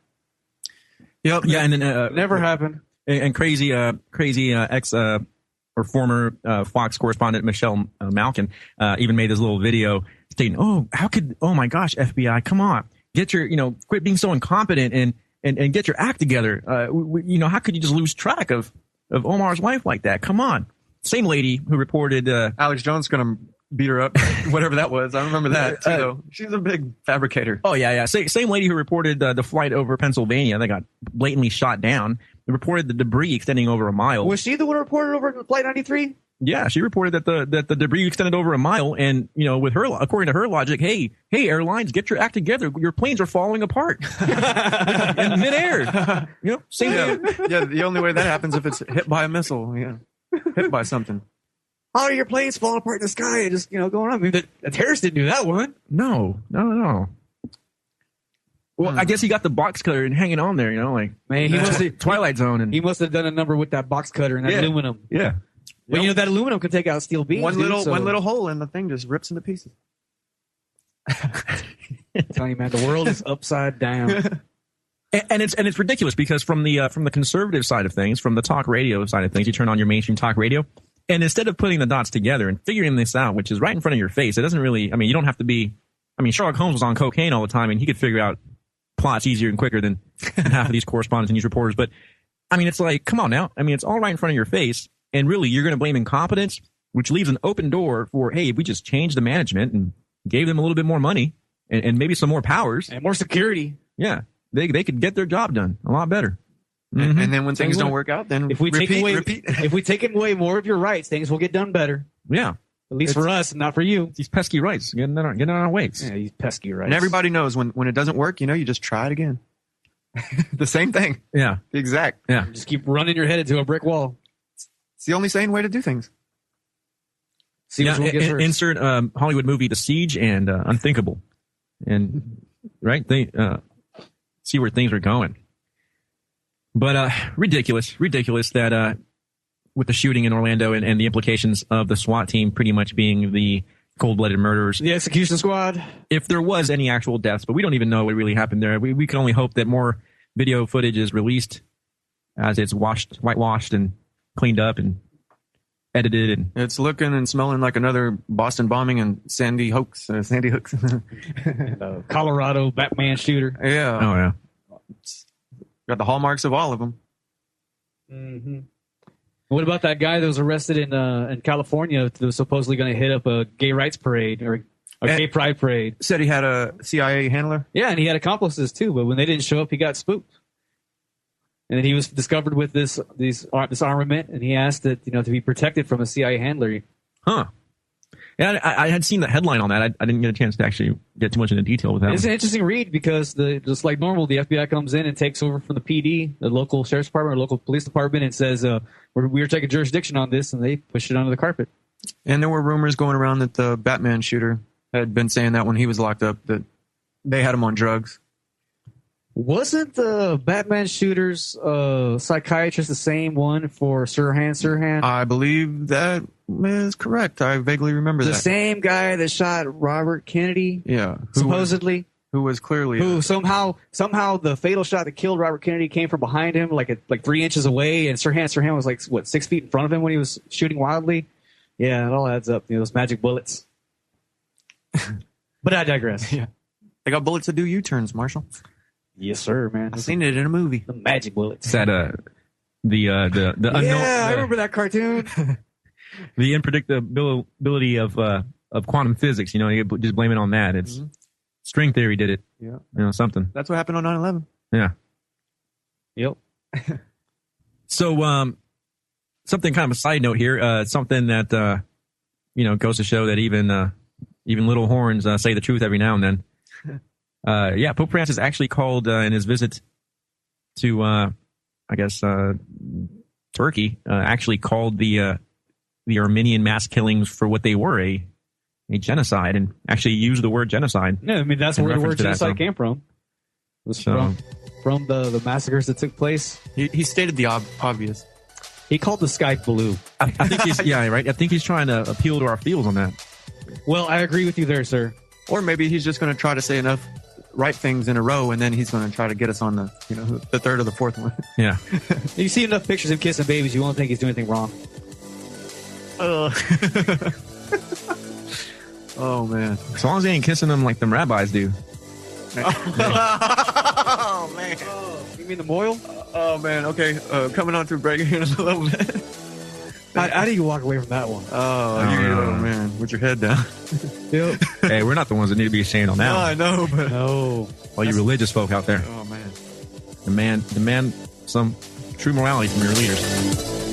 Yep. Yeah, and then never happened. And crazy ex or former Fox correspondent Michelle Malkin even made this little video stating, "Oh my gosh, FBI, come on, get your quit being so incompetent and get your act together. How could you just lose track of Omar's wife like that? Come on." Same lady who reported Alex Jones gonna beat her up, whatever that was. I remember that too. Though. She's a big fabricator. Oh yeah. Same lady who reported the flight over Pennsylvania that got blatantly shot down. Reported the debris extending over a mile. Was she the one who reported over Flight 93? Yeah, she reported that the debris extended over a mile, and with her, according to her logic, hey airlines, get your act together. Your planes are falling apart in midair. Same. Yeah, the only way that happens if it's hit by a missile. Yeah, hit by something. How are your planes falling apart in the sky and just going on? I mean, the terrorists didn't do that one. No. Well, I guess he got the box cutter and hanging on there, man. He must have Twilight Zone, and he must have done a number with that box cutter and that aluminum. Yeah. Well, that aluminum can take out steel beams. One little hole in the thing just rips into pieces. I'm telling you, man, the world is upside down. And it's ridiculous because from the conservative side of things, from the talk radio side of things, you turn on your mainstream talk radio, and instead of putting the dots together and figuring this out, which is right in front of your face, it doesn't really. I mean, you don't have to be. I mean, Sherlock Holmes was on cocaine all the time, and he could figure out plots easier and quicker than half of these correspondents and news reporters. But I mean, it's like, come on now. I mean, it's all right in front of your face, and really, you're going to blame incompetence, which leaves an open door for, hey, if we just change the management and gave them a little bit more money and maybe some more powers and more security. Yeah. They could get their job done a lot better. Mm-hmm. And then when things don't work out, then if we take away more of your rights, things will get done better. Yeah. At least for us, not for you. These pesky rights, getting on our weights. Yeah, these pesky rights. And everybody knows when it doesn't work, you just try it again. The same thing. Yeah. The exact. Yeah. Just keep running your head into a brick wall. It's the only sane way to do things. Insert Hollywood movie The Siege and Unthinkable. And right? They see where things are going. But ridiculous that with the shooting in Orlando and the implications of the SWAT team pretty much being the cold-blooded murderers. The execution squad. If there was any actual deaths, but we don't even know what really happened there. We can only hope that more video footage is released as it's whitewashed and cleaned up and edited. And it's looking and smelling like another Boston bombing and Sandy Hook. Colorado Batman shooter. Yeah. Oh, yeah. Got the hallmarks of all of them. Mm-hmm. What about that guy that was arrested in California that was supposedly going to hit up a gay rights parade or a gay pride parade? Said he had a CIA handler? Yeah, and he had accomplices too, but when they didn't show up, he got spooked. And then he was discovered with this armament, and he asked that to be protected from a CIA handler. Huh. Yeah, I had seen the headline on that. I didn't get a chance to actually get too much into detail with that. It's an interesting read because just like normal, the FBI comes in and takes over from the PD, the local sheriff's department or local police department, and says, we're taking jurisdiction on this, and they push it under the carpet. And there were rumors going around that the Batman shooter had been saying that when he was locked up, that they had him on drugs. Wasn't the Batman shooter's psychiatrist the same one for Sirhan? I believe that is correct. I vaguely remember that. The same guy that shot Robert Kennedy? Yeah. Supposedly? Who was clearly... somehow the fatal shot that killed Robert Kennedy came from behind him, like 3 inches away, and Sirhan was 6 feet in front of him when he was shooting wildly? Yeah, it all adds up. Those magic bullets. But I digress. Yeah. They got bullets that do U-turns, Marshall. Yes, sir, man. I've seen it in a movie. The magic bullets. Is that the unknown? Yeah, I remember that cartoon. The unpredictability of quantum physics. You just blame it on that. It's string theory did it. Yeah. Something. That's what happened on 9/11. Yeah. Yep. So, something kind of a side note here. Something that goes to show that even little horns say the truth every now and then. Pope Francis actually called in his visit to, Turkey. Actually called the Armenian mass killings for what they were, a genocide, and actually used the word genocide. Yeah, I mean that's where the word genocide came from. It was from the massacres that took place. He stated the obvious. He called the sky blue. I think he's right. I think he's trying to appeal to our feels on that. Well, I agree with you there, sir. Or maybe he's just going to try to say enough right things in a row, and then he's going to try to get us on the third or the fourth one. Yeah. You see enough pictures of him kissing babies, you won't think he's doing anything wrong. Oh man! As long as he ain't kissing them like them rabbis do. Oh man! You mean the moil? Oh man! Okay, coming on through break here in a little bit. How do you walk away from that one? Oh man, with your head down. Yep. Hey, we're not the ones that need to be ashamed on that. No, I know, but no. All you religious folk out there. Oh man. Demand some true morality from your leaders.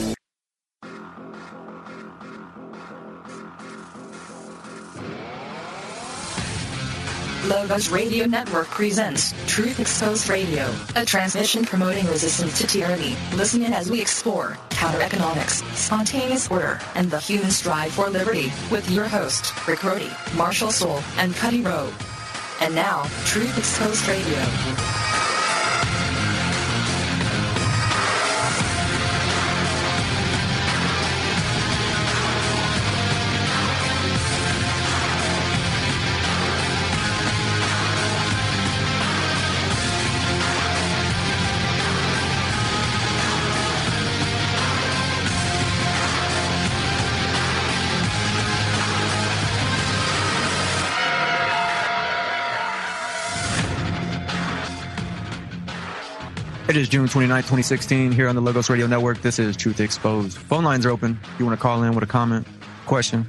Logos Radio Network presents Truth Exposed Radio, a transmission promoting resistance to tyranny. Listen in as we explore counter-economics, spontaneous order, and the human strive for liberty with your hosts, Rick Rody, Marshall Soul, and Cuddy Rowe. And now, Truth Exposed Radio. It is June 29th, 2016, here on the Logos Radio Network. This is Truth Exposed. Phone lines are open. If you want to call in with a comment, question,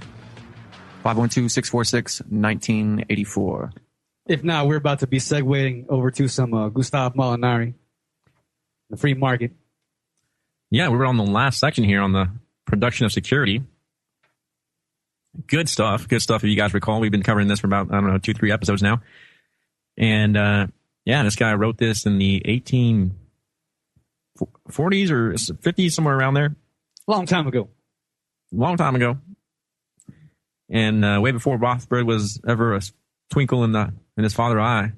512-646-1984. If not, we're about to be segueing over to some Gustav Molinari, the free market. Yeah, we were on the last section here on the production of security. Good stuff. Good stuff. If you guys recall, we've been covering this for about, 2-3 episodes now. And, this guy wrote this in the 1840s or 50s, somewhere around there. Long time ago. And way before Rothbard was ever a twinkle in his father's eye.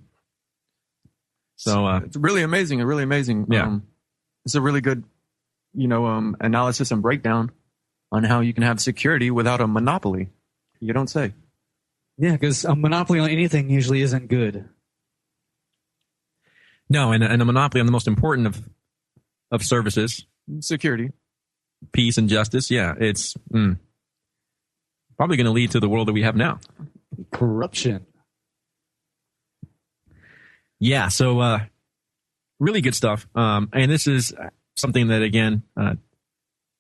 So it's really amazing. Really amazing. Yeah. It's a really good, analysis and breakdown on how you can have security without a monopoly. You don't say. Yeah, because a monopoly on anything usually isn't good. No, and a monopoly on the most important of services. Security. Peace and justice. Yeah, it's probably going to lead to the world that we have now. Corruption. Yeah, so really good stuff. And this is something that, again,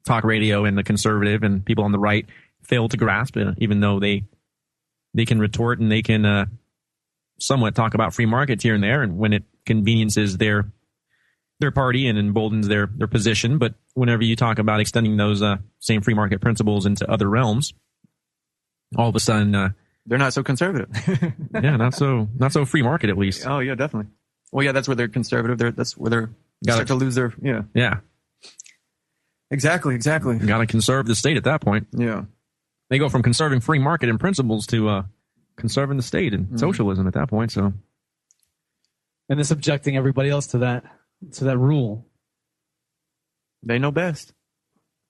talk radio and the conservative and people on the right fail to grasp, even though they can retort and they can somewhat talk about free markets here and there, and when it conveniences their party and emboldens their position. But whenever you talk about extending those same free market principles into other realms, all of a sudden they're not so conservative. Yeah, not so free market, at least. Oh yeah, definitely. Well, yeah, that's where they're conservative. That's where they're start to lose their yeah. Exactly. Got to conserve the state at that point. Yeah. They go from conserving free market and principles to conserving the state and socialism at that point. So, and then subjecting everybody else to that rule. They know best.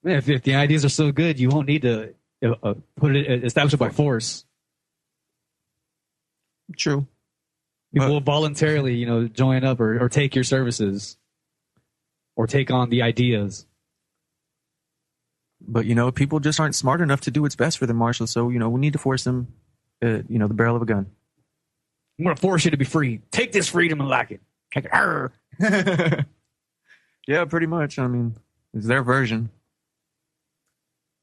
Yeah, if the ideas are so good, you won't need to establish it by force. True. People will voluntarily, join up or take your services or take on the ideas. But, people just aren't smart enough to do what's best for them, Marshall. So, we need to force them, the barrel of a gun. I'm going to force you to be free. Take this freedom and like it. Take it. Arr. Yeah, pretty much. I mean, it's their version.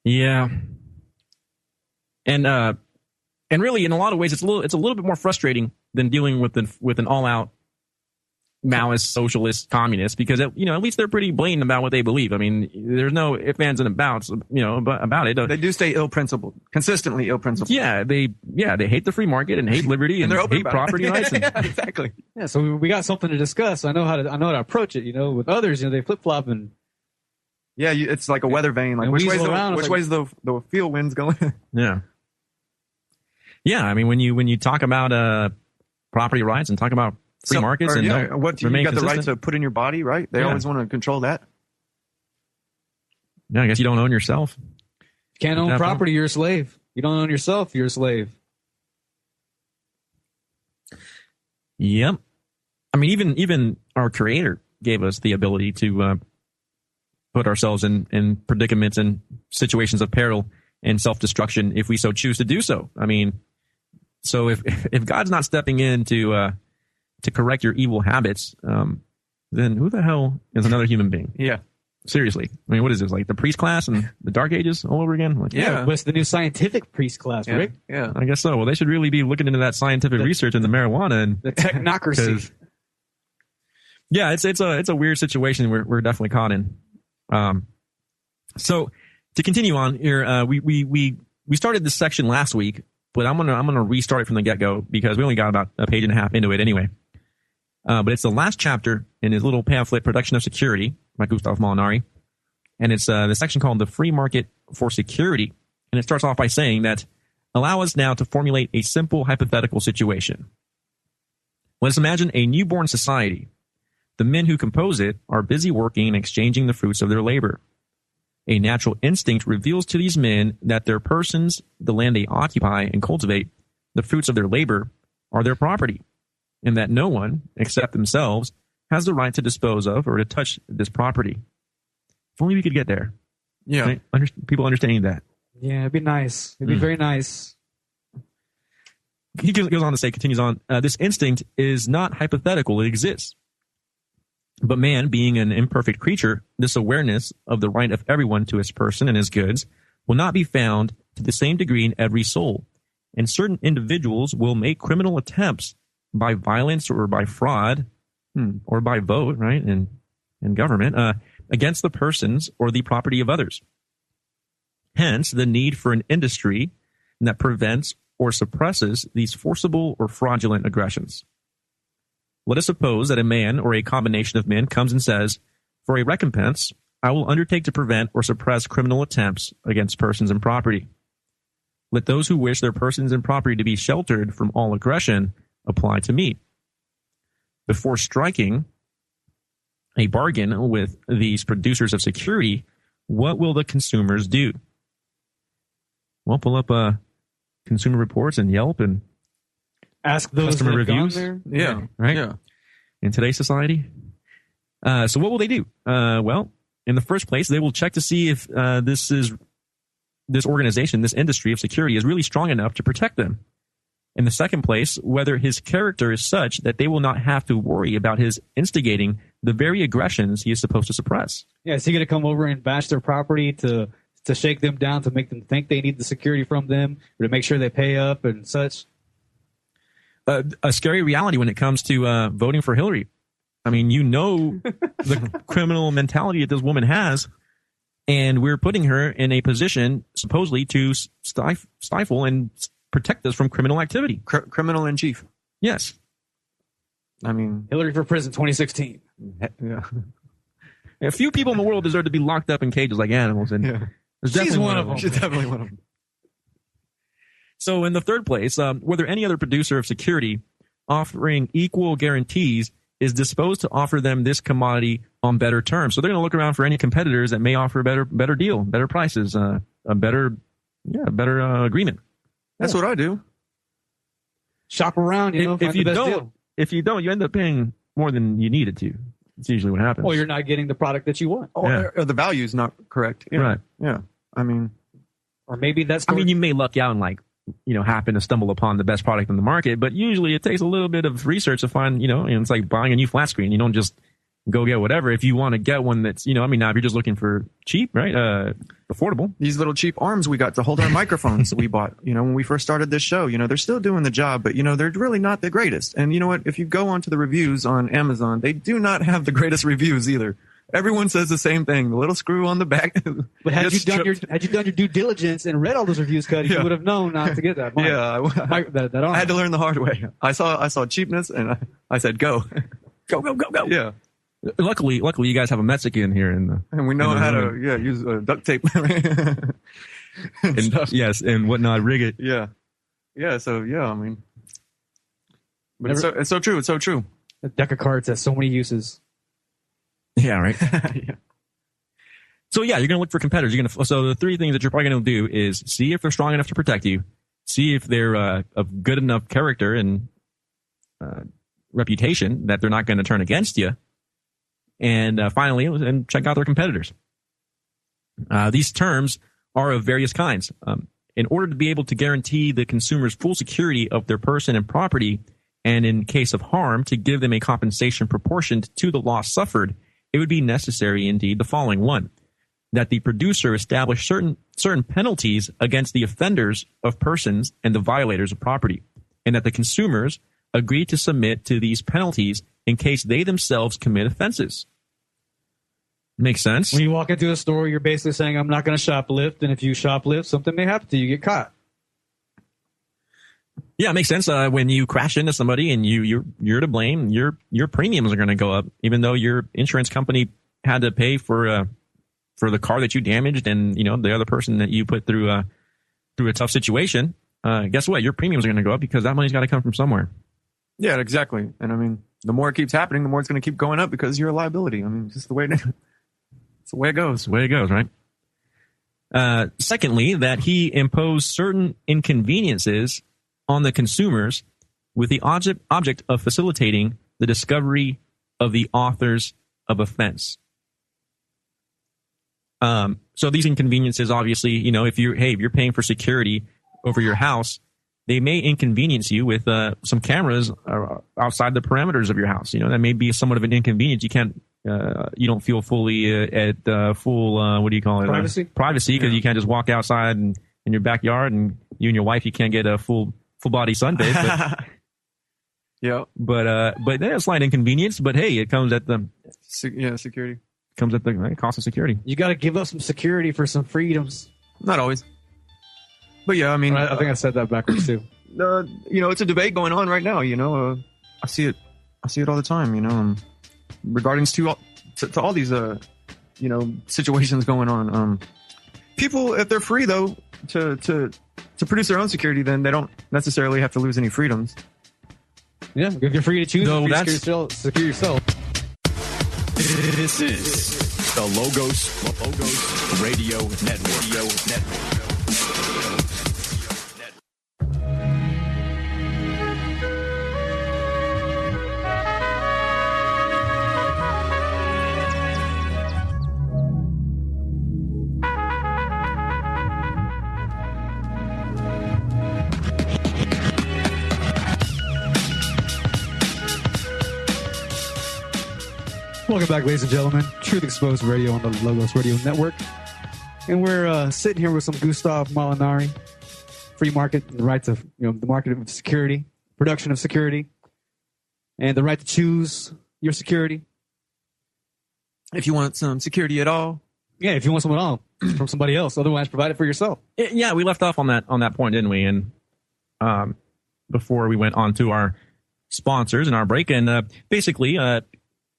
Yeah. And really, in a lot of ways, it's a little bit more frustrating than dealing with an all-out Maoist, socialist, communist, because at least they're pretty blatant about what they believe. I mean, there's no ifs, ands, and about it. They do stay ill-principled, consistently ill-principled. Yeah, they hate the free market and hate liberty and hate property rights. Yeah, exactly. Yeah, so we got something to discuss. I know how to approach it. With others, they flip flop and. Yeah, it's like a weather vane. Like which way's the field wind's going? Yeah. Yeah, I mean when you talk about property rights and talk about free markets and what you got the right to put in your body, right? They always want to control that. Yeah, I guess you don't own yourself. You can't own property, you're a slave. You don't own yourself, you're a slave. Yep. I mean, even our Creator gave us the ability to put ourselves in predicaments and situations of peril and self-destruction if we so choose to do so. I mean, so if God's not stepping in to correct your evil habits, then who the hell is another human being? Yeah. Seriously. I mean, what is this, like the priest class in the Dark Ages all over again? Like, yeah. What's the new scientific priest class, Rick? Yeah. I guess so. Well, they should really be looking into that scientific research into marijuana and the technocracy. Yeah, it's a weird situation we're definitely caught in. So to continue on here, we started this section last week, but I'm gonna restart it from the get-go because we only got about a page and a half into it anyway. But it's the last chapter in his little pamphlet, Production of Security, by Gustav Molinari. And it's the section called The Free Market for Security. And it starts off by saying that, allow us now to formulate a simple hypothetical situation. Let us imagine a newborn society. The men who compose it are busy working and exchanging the fruits of their labor. A natural instinct reveals to these men that their persons, the land they occupy and cultivate, the fruits of their labor, are their property, and that no one, except themselves, has the right to dispose of or to touch this property. If only we could get there. Yeah. Right? People understanding that. Yeah, it'd be nice. It'd be very nice. He goes on to say, continues on, this instinct is not hypothetical, it exists. But man, being an imperfect creature, this awareness of the right of everyone to his person and his goods will not be found to the same degree in every soul. And certain individuals will make criminal attempts by violence or by fraud or by vote, right, in government, against the persons or the property of others. Hence, the need for an industry that prevents or suppresses these forcible or fraudulent aggressions. Let us suppose that a man or a combination of men comes and says, for a recompense, I will undertake to prevent or suppress criminal attempts against persons and property. Let those who wish their persons and property to be sheltered from all aggression apply to me. Before striking a bargain with these producers of security, what will the consumers do? Well, pull up Consumer Reports and Yelp and ask those customer reviews. Yeah. Right? Yeah. In today's society. So what will they do? Well, in the first place, they will check to see if this organization, this industry of security is really strong enough to protect them. In the second place, whether his character is such that they will not have to worry about his instigating the very aggressions he is supposed to suppress. Yeah, is he going to come over and bash their property to shake them down, to make them think they need the security from them, or to make sure they pay up and such? A scary reality when it comes to voting for Hillary. I mean, you know the criminal mentality that this woman has, and we're putting her in a position supposedly to stifle and protect us from criminal activity. Criminal in chief. Yes. I mean, Hillary for prison 2016. Yeah. A few people in the world deserve to be locked up in cages like animals, and She's one of them. She's definitely one of them. So in the third place, whether any other producer of security offering equal guarantees is disposed to offer them this commodity on better terms. So they're going to look around for any competitors that may offer a better deal, better prices, a better agreement. That's what I do. Shop around, if you don't, you end up paying more than you needed to. It's usually what happens. Or you're not getting the product that you want. Or the value is not correct. Yeah. Right. Yeah. I mean, or maybe that's. I mean, you may luck out and happen to stumble upon the best product in the market, but usually it takes a little bit of research to find, and it's like buying a new flat screen. You don't just go get whatever. If you want to get one that's, now if you're just looking for cheap, right? Affordable. These little cheap arms we got to hold our microphones we bought, when we first started this show, they're still doing the job, but they're really not the greatest. And you know what? If you go onto the reviews on Amazon, they do not have the greatest reviews either. Everyone says the same thing. The little screw on the back. But had you done your due diligence and read all those reviews, Cuddy, you would have known not to get that. I had to learn the hard way. I saw cheapness, and I said, "Go, go, go, go, go." Yeah. Luckily, you guys have a Mexican here and we know how to use duct tape. Yes, and whatnot. Rig it. Yeah. So I mean, but it's so true. It's so true. A deck of cards has so many uses. Yeah, right. Yeah. So you're going to look for competitors. So the three things that you're probably going to do is see if they're strong enough to protect you, see if they're of good enough character and reputation that they're not going to turn against you, and finally, and check out their competitors. These terms are of various kinds. In order to be able to guarantee the consumer's full security of their person and property, and in case of harm, to give them a compensation proportioned to the loss suffered, it would be necessary indeed the following: one, that the producer establish certain penalties against the offenders of persons and the violators of property, and that the consumers agree to submit to these penalties in case they themselves commit offenses. Makes sense? When you walk into a store, you're basically saying, I'm not going to shoplift, and if you shoplift, something may happen to you. You get caught. Yeah, it makes sense. When you crash into somebody and you're to blame, your premiums are going to go up, even though your insurance company had to pay for the car that you damaged, and the other person that you put through a tough situation. Guess what? Your premiums are going to go up because that money's got to come from somewhere. Yeah, exactly. And I mean, the more it keeps happening, the more it's going to keep going up because you're a liability. I mean, it's just the way it goes. It's the way it goes, right? Secondly, that he imposed certain inconveniences on the consumers with the object of facilitating the discovery of the authors of offense. So these inconveniences, obviously, if you're paying for security over your house, they may inconvenience you with some cameras outside the parameters of your house. That may be somewhat of an inconvenience. You can't, you don't feel fully at full, what do you call it? Privacy, because you can't just walk outside and in your backyard, and you and your wife, you can't get a full body sunbathe. But, yeah. But there's a slight inconvenience. But hey, it comes at the security. Comes at the cost of security. You got to give up some security for some freedoms. Not always. But yeah, I mean, I think I said that backwards too. It's a debate going on right now. I see it all the time. Regarding to all these situations going on. People, if they're free though to produce their own security, then they don't necessarily have to lose any freedoms. Yeah, if you're free to choose, secure yourself. This is the Logos Radio Network. Welcome back, ladies and gentlemen. Truth Exposed Radio on the Logos Radio Network. And we're sitting here with some Gustav Molinari. Free market, the right to, the market of security, production of security, and the right to choose your security. If you want some security at all. Yeah, if you want some at all from somebody else. Otherwise, provide it for yourself. Yeah, we left off on that point, didn't we? And before we went on to our sponsors and our break, and basically,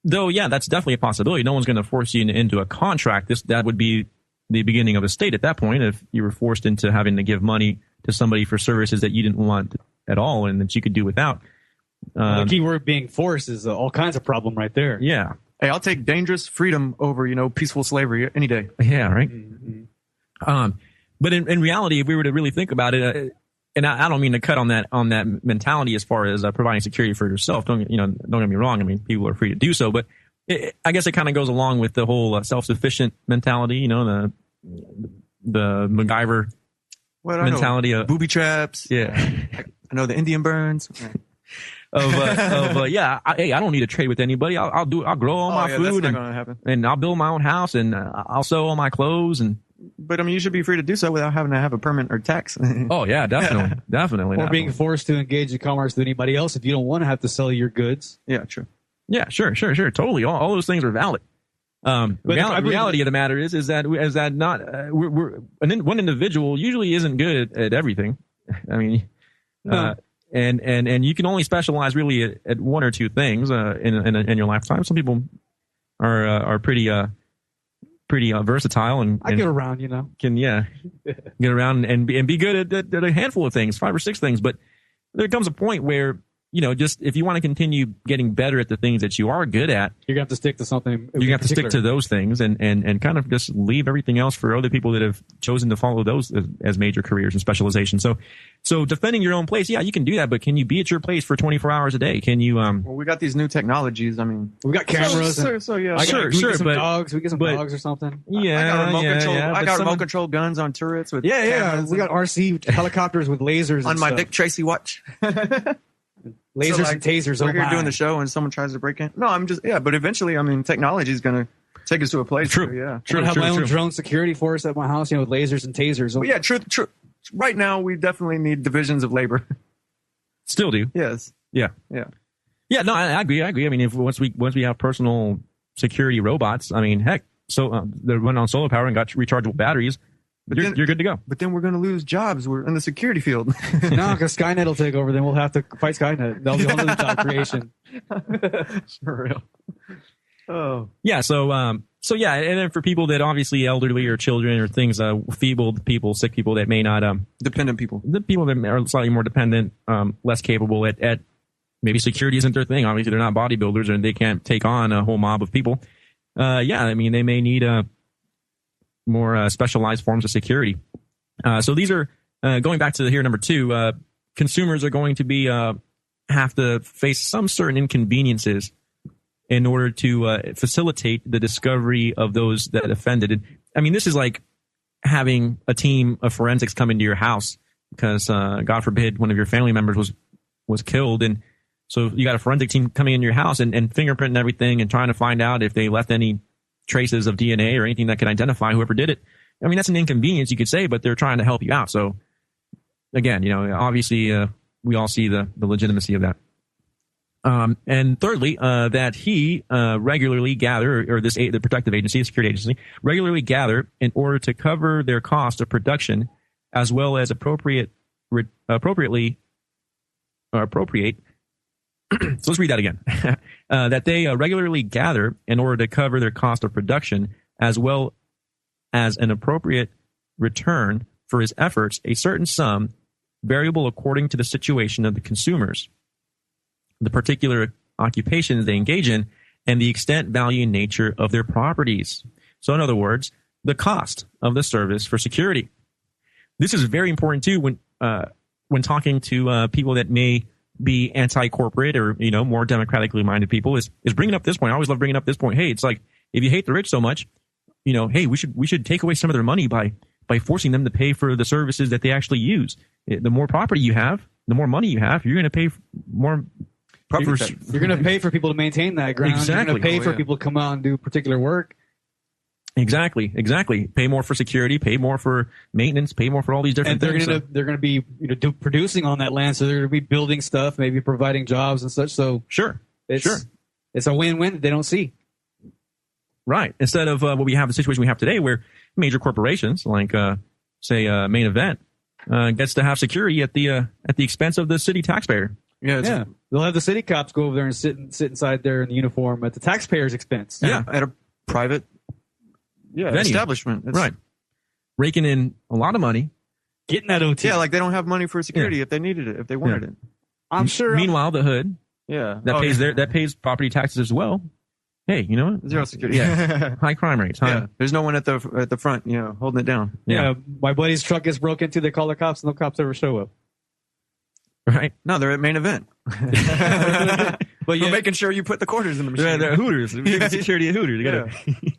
though, yeah, that's definitely a possibility. No one's going to force you into a contract. That would be the beginning of a state at that point if you were forced into having to give money to somebody for services that you didn't want at all and that you could do without. The key word being forced is all kinds of problem right there. Yeah. Hey, I'll take dangerous freedom over, peaceful slavery any day. Yeah, right? Mm-hmm. But in reality, if we were to really think about it, and I don't mean to cut on that mentality as far as providing security for yourself. Don't get me wrong. I mean, people are free to do so, but I guess it kind of goes along with the whole self-sufficient mentality. The MacGyver mentality of booby traps. Yeah, I know the Indian burns. Hey, I don't need to trade with anybody. I'll grow all my food that's not gonna happen. And I'll build my own house and I'll sew all my clothes But I mean, you should be free to do so without having to have a permit or tax. Oh yeah, definitely. Or being forced to engage in commerce with anybody else if you don't want to have to sell your goods. Yeah, true. Yeah, sure. Totally. All those things are valid. Reality of the matter is that not one individual usually isn't good at everything. I mean, and you can only specialize really at one or two things in your lifetime. Some people are pretty versatile and I get around, can get around and be good at a handful of things, 5 or 6 things. But there comes a point where just if you want to continue getting better at the things that you are good at, you're gonna have to stick to something. You have to stick to those things and kind of just leave everything else for other people that have chosen to follow those as major careers and specialization. So defending your own place, yeah, you can do that, but can you be at your place for 24 hours a day? Can you? Well, we got these new technologies. I mean, we got cameras. So yeah, sure. We get some dogs or something. Yeah, I got remote control guns on turrets with. Yeah. We got RC helicopters with lasers on my Dick Tracy watch. Lasers and tasers. We're here doing the show and someone tries to break in. No, I'm just, but eventually, I mean, technology is going to take us to a place. True. Yeah. True. I have my own drone security force at my house, with lasers and tasers. Well, yeah, true. Right now, we definitely need divisions of labor. Still do. Yes. Yeah. Yeah, no, I agree. I mean, once we have personal security robots, I mean, heck, so they're running on solar power and got rechargeable batteries. You're good to go. But then we're going to lose jobs. We're in the security field. No, because Skynet will take over. Then we'll have to fight Skynet. That'll be all the job creation. For real. Oh. Yeah. So yeah, and then for people that obviously elderly or children or things, feeble people, sick people that may not, dependent people, the people that are slightly more dependent, less capable at maybe security isn't their thing. Obviously, they're not bodybuilders and they can't take on a whole mob of people. Yeah, I mean, they may need more specialized forms of security. So these are going back to here number 2. Consumers are going to be have to face some certain inconveniences in order to facilitate the discovery of those that offended. I mean, this is like having a team of forensics come into your house because God forbid one of your family members was killed, and so you got a forensic team coming into your house and fingerprinting everything and trying to find out if they left any traces of DNA or anything that could identify whoever did it. I mean, that's an inconvenience, you could say, but they're trying to help you out. So again, obviously we all see the legitimacy of that. And thirdly, that he regularly gather, or the protective agency, the security agency, regularly gather in order to cover their cost of production, as well as appropriate. So let's read that again. That they regularly gather in order to cover their cost of production, as well as an appropriate return for his efforts, a certain sum, variable according to the situation of the consumers, the particular occupations they engage in, and the extent, value, and nature of their properties. So in other words, the cost of the service for security. This is very important too when talking to people that may be anti-corporate or more democratically minded people. Is bringing up this point. I always love bringing up this point. Hey, it's like if you hate the rich so much, hey, we should take away some of their money by forcing them to pay for the services that they actually use. The more property you have, the more money you have, you're going to pay more. You're going to pay for people to maintain that ground. Exactly. You're going to pay for people to come out and do particular work. Exactly. Pay more for security, pay more for maintenance, pay more for all these different things. They're going to be producing on that land, so they're going to be building stuff, maybe providing jobs and such. So it's a win-win that they don't see. Right. Instead of what we have, the situation we have today, where major corporations like say Main Event gets to have security at the expense of the city taxpayer. Yeah. They'll have the city cops go over there and sit inside there in the uniform at the taxpayer's expense. Yeah, at a private establishment. Right. Raking in a lot of money. Getting that OT. Yeah, like they don't have money for security if they needed it, if they wanted it. I'm sure. Meanwhile, the hood that pays property taxes as well. Hey, you know what? Zero security. Yeah. High crime rates. There's no one at the front, holding it down. Yeah. My buddy's truck gets broke into. They call the cops. No cops ever show up. Right. No, they're at Main Event. But you're making sure you put the quarters in the machine. They're Hooters. Security at Hooters. You gotta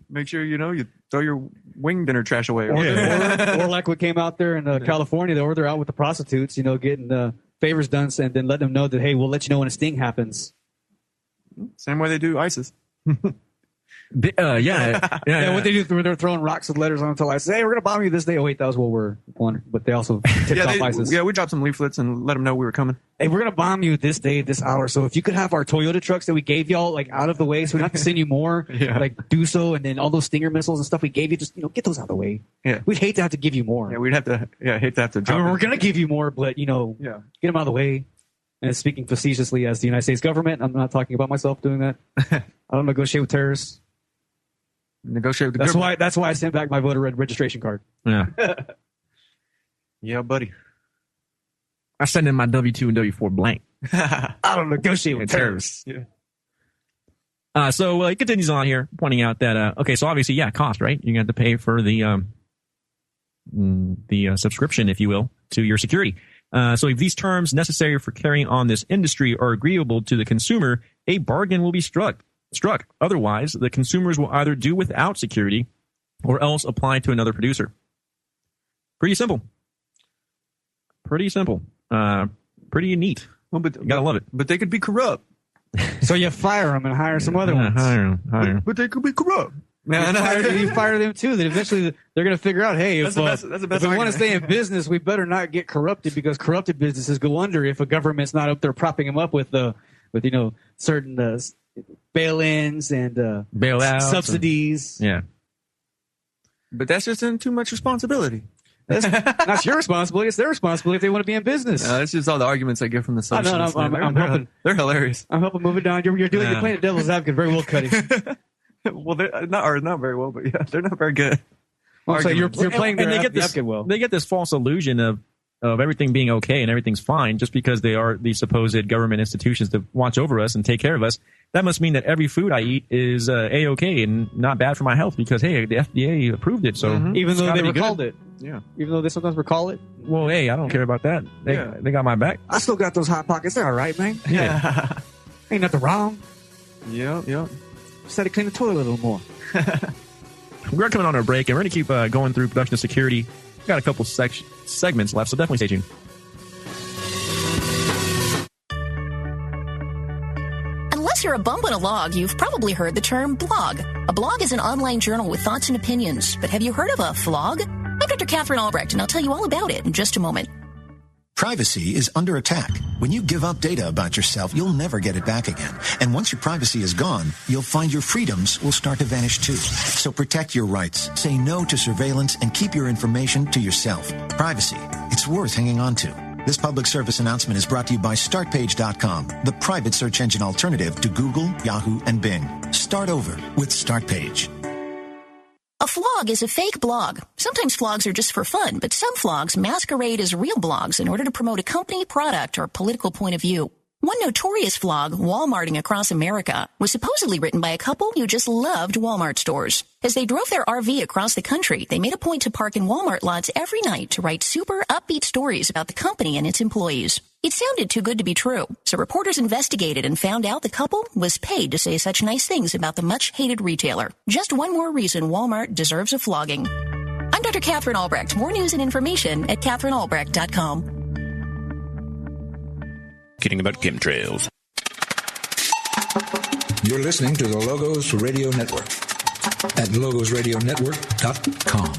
make sure you throw your wing dinner trash away. Or like what came out there in California, they're out with the prostitutes, getting favors done, and then let them know that, hey, we'll let you know when a sting happens. Same way they do ISIS. What they do, they're throwing rocks with letters on until I say, hey, we're going to bomb you this day. Oh, wait, that was World War I. But they also tipped off ISIS. Yeah, we dropped some leaflets and let them know we were coming. Hey, we're going to bomb you this day, this hour. So if you could have our Toyota trucks that we gave y'all, like, out of the way, so we don't have to send you more, do so. And then all those Stinger missiles and stuff we gave you, just, get those out of the way. Yeah. We'd hate to have to give you more. Yeah, we'd have to, hate to have to drop we're going to give you more, but, get them out of the way. And speaking facetiously as the United States government, I'm not talking about myself doing that. I don't negotiate with terrorists. Negotiate with the That's why I sent back my voter registration card. Yeah. Yeah, buddy. I send in my W-2 and W-4 blank. I don't negotiate with terrorists. Yeah. So it continues on here, pointing out that so obviously, cost, right? You have to pay for the subscription, if you will, to your security. So if these terms necessary for carrying on this industry are agreeable to the consumer, a bargain will be struck. Otherwise, the consumers will either do without security or else apply to another producer. Pretty simple. Pretty neat. Well, but you gotta love it. But they could be corrupt. So you fire them and hire some other ones. Hire them. But they could be corrupt. You fire them too. That eventually they're going to figure out, hey, if we want to stay in business, we better not get corrupted, because corrupted businesses go under if a government's not up there propping them up with certain bail-ins and bailouts, subsidies. But that's just too much responsibility. That's not your responsibility. It's their responsibility if they want to be in business. That's just all the arguments I get from the socialists. I'm helping. They're hilarious. I'm helping move it down. You're playing the devil's advocate very well, Cuddy. Well, they're not very well, but they're not very good. So you're playing their advocate well. They get this false illusion of everything being okay and everything's fine just because they are these supposed government institutions to watch over us and take care of us. That must mean that every food I eat is A-okay and not bad for my health because, hey, the FDA approved it. So even though they recalled it. Yeah. Even though they sometimes recall it. Well, hey, I don't care about that. They got my back. I still got those Hot Pockets. They're all right, man. Yeah. Ain't nothing wrong. Yeah. Just had to clean the toilet a little more. We're coming on our break, and we're going to keep going through production and security. We've got a couple segments left, so definitely stay tuned. you're a bump on a log, you've probably heard the term blog. A blog is an online journal with thoughts and opinions. But have you heard of a flog? I'm Dr. Catherine Albrecht, and I'll tell you all about it in just a moment. Privacy is under attack. When you give up data about yourself, you'll never get it back again. And once your privacy is gone, you'll find your freedoms will start to vanish too. So protect your rights, say no to surveillance, and keep your information to yourself. Privacy, it's worth hanging on to. This public service announcement is brought to you by StartPage.com, the private search engine alternative to Google, Yahoo, and Bing. Start over with StartPage. A flog is a fake blog. Sometimes blogs are just for fun, but some blogs masquerade as real blogs in order to promote a company, product, or political point of view. One notorious vlog, Walmarting Across America, was supposedly written by a couple who just loved Walmart stores. As they drove their RV across the country, they made a point to park in Walmart lots every night to write super upbeat stories about the company and its employees. It sounded too good to be true, so reporters investigated and found out the couple was paid to say such nice things about the much-hated retailer. Just one more reason Walmart deserves a flogging. I'm Dr. Catherine Albrecht. More news and information at CatherineAlbrecht.com. Kidding about chemtrails. You're listening to the Logos Radio Network at logosradionetwork.com.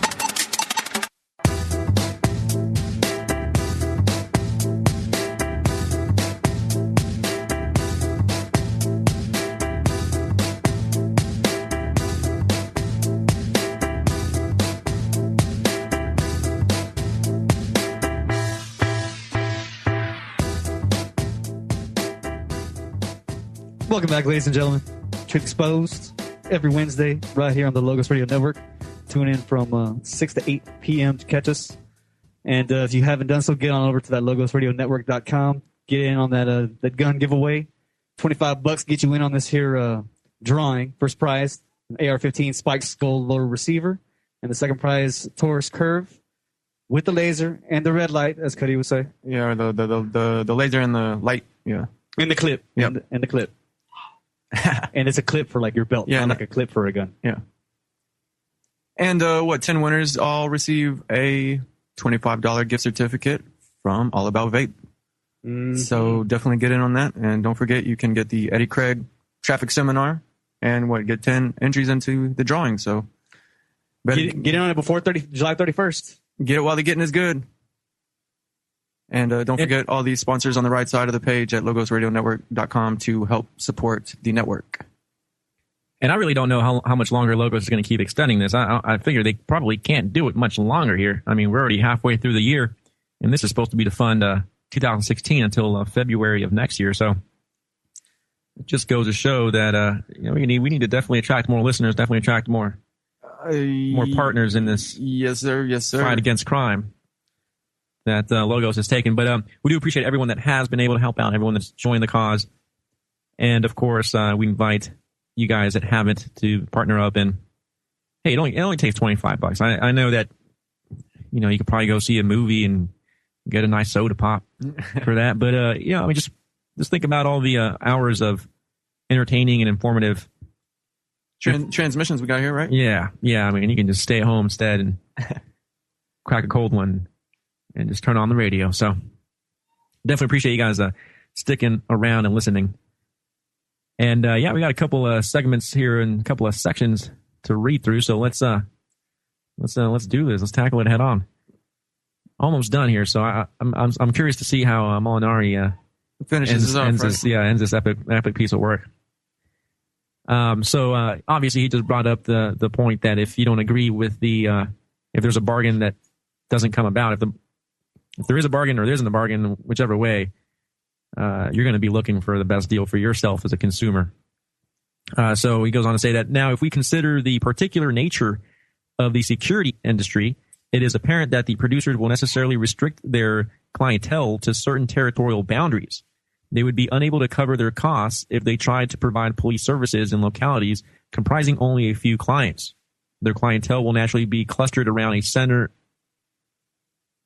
Welcome back, ladies and gentlemen. Truth Exposed, every Wednesday, right here on the Logos Radio Network. Tune in from 6 to 8 p.m. to catch us. And if you haven't done so, get on over to that logosradionetwork.com. Get in on that gun giveaway. $25 get you in on this here drawing. First prize, an AR-15 Spike Skull Lower Receiver. And the second prize, Taurus Curve with the laser and the red light, as Cuddy would say. Yeah, the laser and the light. Yeah. And the clip. Yep. And the clip. And it's a clip for like your belt, not like a clip for a gun. Yeah. And 10 winners all receive a $25 gift certificate from All About Vape. Mm-hmm. So definitely get in on that. And don't forget, you can get the Eddie Craig traffic seminar and get 10 entries into the drawing. So get in on it before July 31st. Get it while the getting is good. And don't forget all these sponsors on the right side of the page at logosradionetwork.com to help support the network. And I really don't know how much longer Logos is going to keep extending this. I figure they probably can't do it much longer here. I mean, we're already halfway through the year, and this is supposed to be to fund 2016 until February of next year. So it just goes to show that we need to definitely attract more listeners, definitely attract more partners in this yes, sir. fight against crime that Logos has taken. But we do appreciate everyone that has been able to help out, everyone that's joined the cause. And, of course, we invite you guys that haven't to partner up. And, hey, it only takes $25. I know that, you could probably go see a movie and get a nice soda pop for that. But, just think about all the hours of entertaining and informative transmissions we got here, right? Yeah. I mean, you can just stay at home instead and crack a cold one and just turn on the radio. So definitely appreciate you guys sticking around and listening. And we got a couple of segments here and a couple of sections to read through. So let's do this. Let's tackle it head on. Almost done here. So I'm curious to see how Molinari ends this epic piece of work. So obviously he just brought up the point that if you don't agree with if there's a bargain that doesn't come about, if there is a bargain or there isn't a bargain, whichever way, you're going to be looking for the best deal for yourself as a consumer. So he goes on to say that now, if we consider the particular nature of the security industry, it is apparent that the producers will necessarily restrict their clientele to certain territorial boundaries. They would be unable to cover their costs if they tried to provide police services in localities comprising only a few clients. Their clientele will naturally be clustered around a center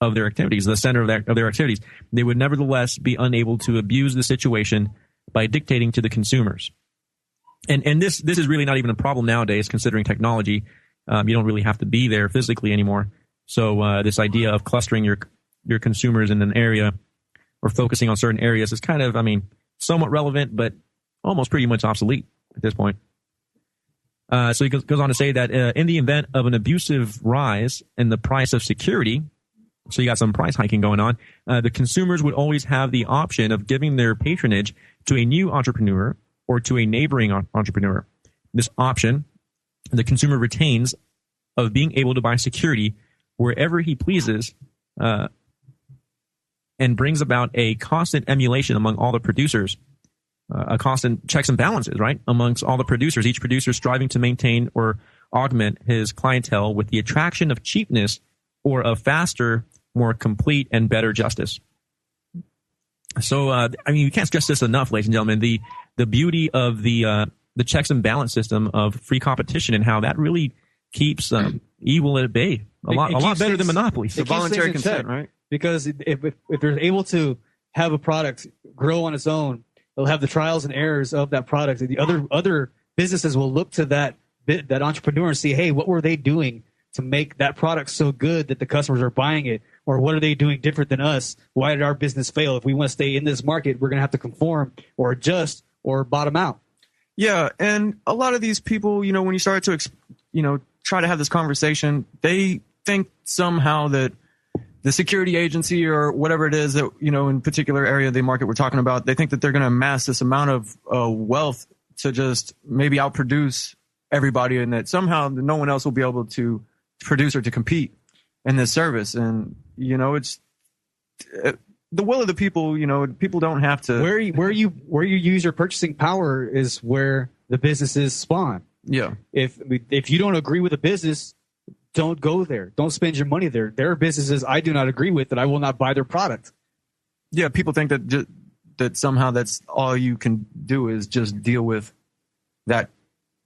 of their activities, the center of their activities. They would nevertheless be unable to abuse the situation by dictating to the consumers. And this is really not even a problem nowadays, considering technology. You don't really have to be there physically anymore. So this idea of clustering your consumers in an area or focusing on certain areas is kind of, somewhat relevant, but almost pretty much obsolete at this point. So he goes on to say that in the event of an abusive rise in the price of security, so you got some price hiking going on, the consumers would always have the option of giving their patronage to a new entrepreneur or to a neighboring entrepreneur. This option, the consumer retains of being able to buy security wherever he pleases, and brings about a constant emulation among all the producers, a constant checks and balances, right, amongst all the producers, each producer striving to maintain or augment his clientele with the attraction of cheapness or of faster, more complete, and better justice. So, I mean, you can't stress this enough, ladies and gentlemen, the beauty of the checks and balance system of free competition and how that really keeps evil at bay. A lot better than monopolies. The voluntary consent, right? Because if they're able to have a product grow on its own, they'll have the trials and errors of that product. The other businesses will look to that entrepreneur and see, hey, what were they doing to make that product so good that the customers are buying it? Or what are they doing different than us? Why did our business fail? If we want to stay in this market, we're going to have to conform or adjust or bottom out. Yeah, and a lot of these people, when you start to, try to have this conversation, they think somehow that the security agency or whatever it is that, in particular area of the market we're talking about, they think that they're going to amass this amount of wealth to just maybe outproduce everybody, and that somehow no one else will be able to produce or to compete in this service. And, it's the will of the people. People don't have to. Where you use your purchasing power is where the businesses spawn. Yeah. If you don't agree with a business, don't go there. Don't spend your money there. There are businesses I do not agree with that I will not buy their product. Yeah, people think that somehow that's all you can do is just deal with that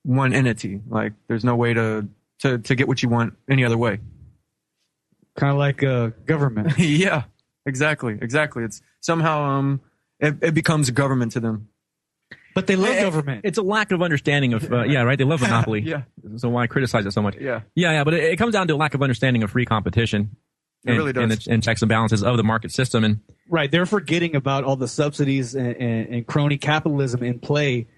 one entity. Like there's no way to get what you want any other way. Kind of like government. Yeah, exactly. It's somehow it becomes government to them. But they love government. It's a lack of understanding of, right? They love monopoly. Yeah. So why criticize it so much? Yeah. Yeah, but it comes down to a lack of understanding of free competition. It really does. And checks and balances of the market system. And right. They're forgetting about all the subsidies and crony capitalism in play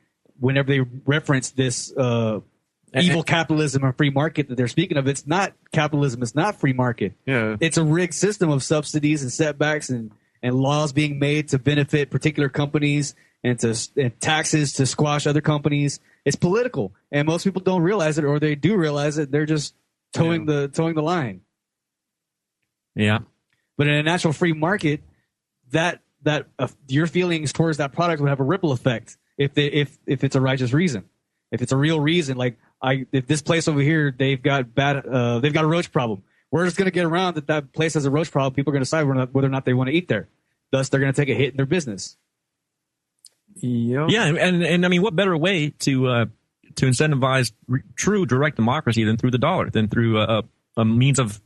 whenever they reference this evil capitalism or free market that they're speaking of. It's not capitalism. It's not free market. Yeah. It's a rigged system of subsidies and setbacks and laws being made to benefit particular companies and taxes to squash other companies. It's political, and most people don't realize it, or they do realize it. They're just towing the line. Yeah, but in a natural free market, that your feelings towards that product would have a ripple effect if it's a righteous reason, if it's a real reason. Like if this place over here they've got a roach problem, we're just going to get around that place has a roach problem. People are going to decide whether or not they want to eat there. Thus, they're going to take a hit in their business. Yep. Yeah, and I mean, what better way to incentivize true direct democracy than through the dollar, than through a means of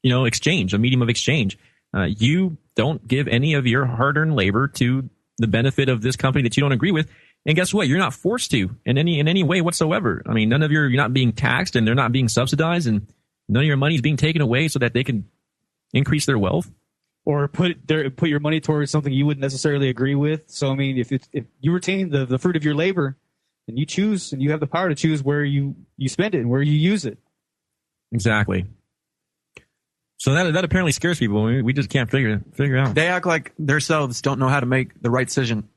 exchange, a medium of exchange. You don't give any of your hard-earned labor to the benefit of this company that you don't agree with, and guess what? You're not forced to in any way whatsoever. I mean, you're not being taxed, and they're not being subsidized, and none of your money is being taken away so that they can increase their wealth. Or put your money towards something you wouldn't necessarily agree with. So I mean, if you retain the fruit of your labor, and you choose, and you have the power to choose where you spend it and where you use it. Exactly. So that apparently scares people. We just can't figure out. They act like themselves don't know how to make the right decision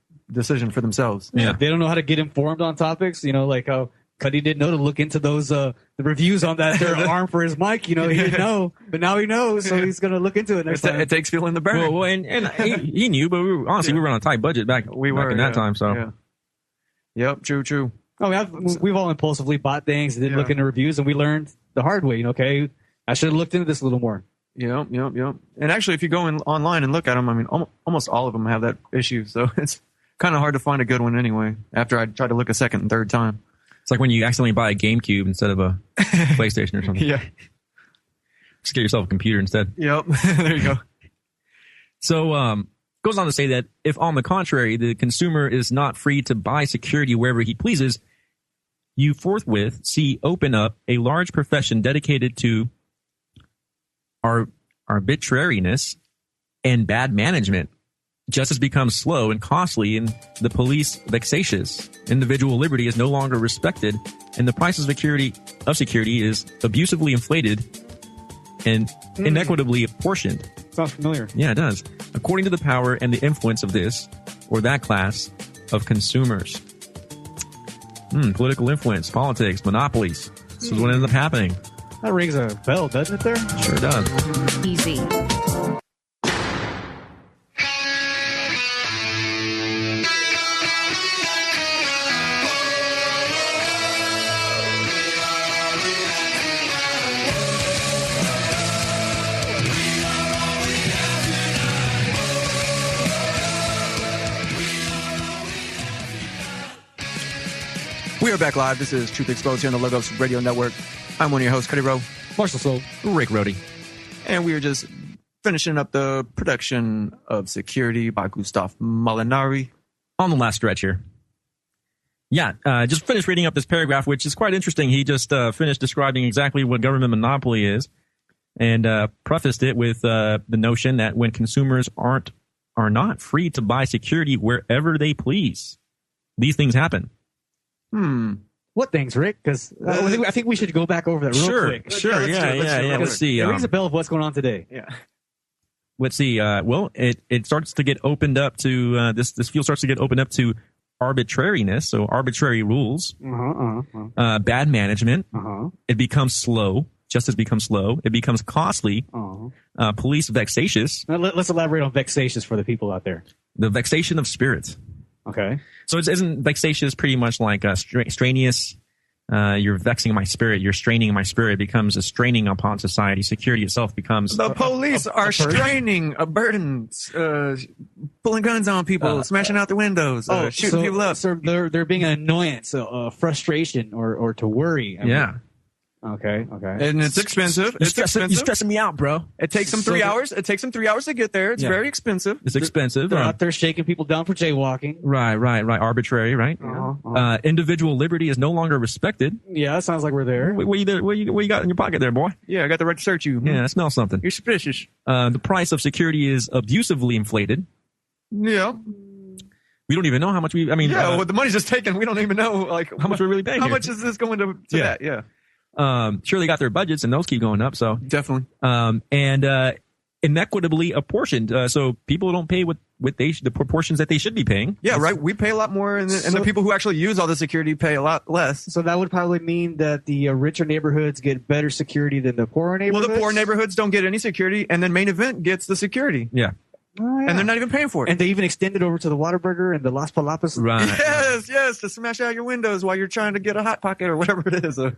for themselves. Yeah, they don't know how to get informed on topics. Like how Cuddy didn't know to look into those the reviews on that their arm for his mic. He didn't know, but now he knows, so he's gonna look into it next time. It takes feeling the burn. Well, and he knew, but we were on a tight budget back in that time. So, yeah. Yep, true. Oh, we've all impulsively bought things and didn't look into reviews, and we learned the hard way. Okay, I should have looked into this a little more. Yep. And actually, if you go online and look at them, I mean, almost all of them have that issue. So it's kind of hard to find a good one anyway. After I try to look a second and third time. It's like when you accidentally buy a GameCube instead of a PlayStation or something. Yeah. Just get yourself a computer instead. Yep. There you go. So, goes on to say that if, on the contrary, the consumer is not free to buy security wherever he pleases, you forthwith see open up a large profession dedicated to arbitrariness and bad management. Justice becomes slow and costly, and the police vexatious. Individual liberty is no longer respected, and the price of security is abusively inflated and inequitably apportioned. Sounds familiar. Yeah, it does. According to the power and the influence of this or that class of consumers. Political influence, politics, monopolies. This is what ends up happening. That rings a bell, doesn't it there? Sure does. Easy. We are back live. This is Truth Exposed here on the Logos Radio Network. I'm one of your hosts, Cuddy Rowe. Marshall Soul. Rick Rody. And we are just finishing up the production of Security by Gustav Molinari. On the last stretch here. Yeah, just finished reading up this paragraph, which is quite interesting. He just finished describing exactly what government monopoly is and prefaced it with the notion that when consumers are not free to buy security wherever they please, these things happen. What things, Rick? Because I think we should go back over that real quick. Sure, yeah. Let's see. It rings a bell of what's going on today. Yeah. Let's see. Well, it starts to get opened up to this field starts to get opened up to arbitrariness. So arbitrary rules, bad management. It becomes slow. Justice becomes slow. It becomes costly. Police vexatious. Now, let's elaborate on vexatious for the people out there. The vexation of spirits. Okay. So isn't vexatious pretty much like strenuous? You're vexing my spirit. You're straining my spirit. It becomes a straining upon society. Security itself becomes... The police are straining burdens, pulling guns on people, smashing out the windows, shooting people up. So they're being an annoyance, frustration, or to worry. I mean, Okay. And it's expensive. You're stressing me out, bro. It takes them 3 hours. It takes them 3 hours to get there. It's very expensive. It's expensive. They're out there shaking people down for jaywalking. Right. Arbitrary, right? Individual liberty is no longer respected. Yeah, that sounds like we're there. What you got in your pocket there, boy? Yeah, I got the right to search you. Yeah, I smell something. You're suspicious. The price of security is abusively inflated. Yeah. We don't even know how much well, the money's just taken. We don't even know how much we're really paying. How much is this going to that? Yeah. Sure, they got their budgets and those keep going up. So definitely. And inequitably apportioned. So people don't pay the proportions that they should be paying. Yeah, right. We pay a lot more, and the people who actually use all the security pay a lot less. So that would probably mean that the richer neighborhoods get better security than the poorer neighborhoods. Well, the poor neighborhoods don't get any security, and then Main Event gets the security. Yeah. Oh, yeah. And they're not even paying for it. And they even extended over to the Whataburger and the Las Palapas. Right. Yes, to smash out your windows while you're trying to get a Hot Pocket or whatever it is. Hot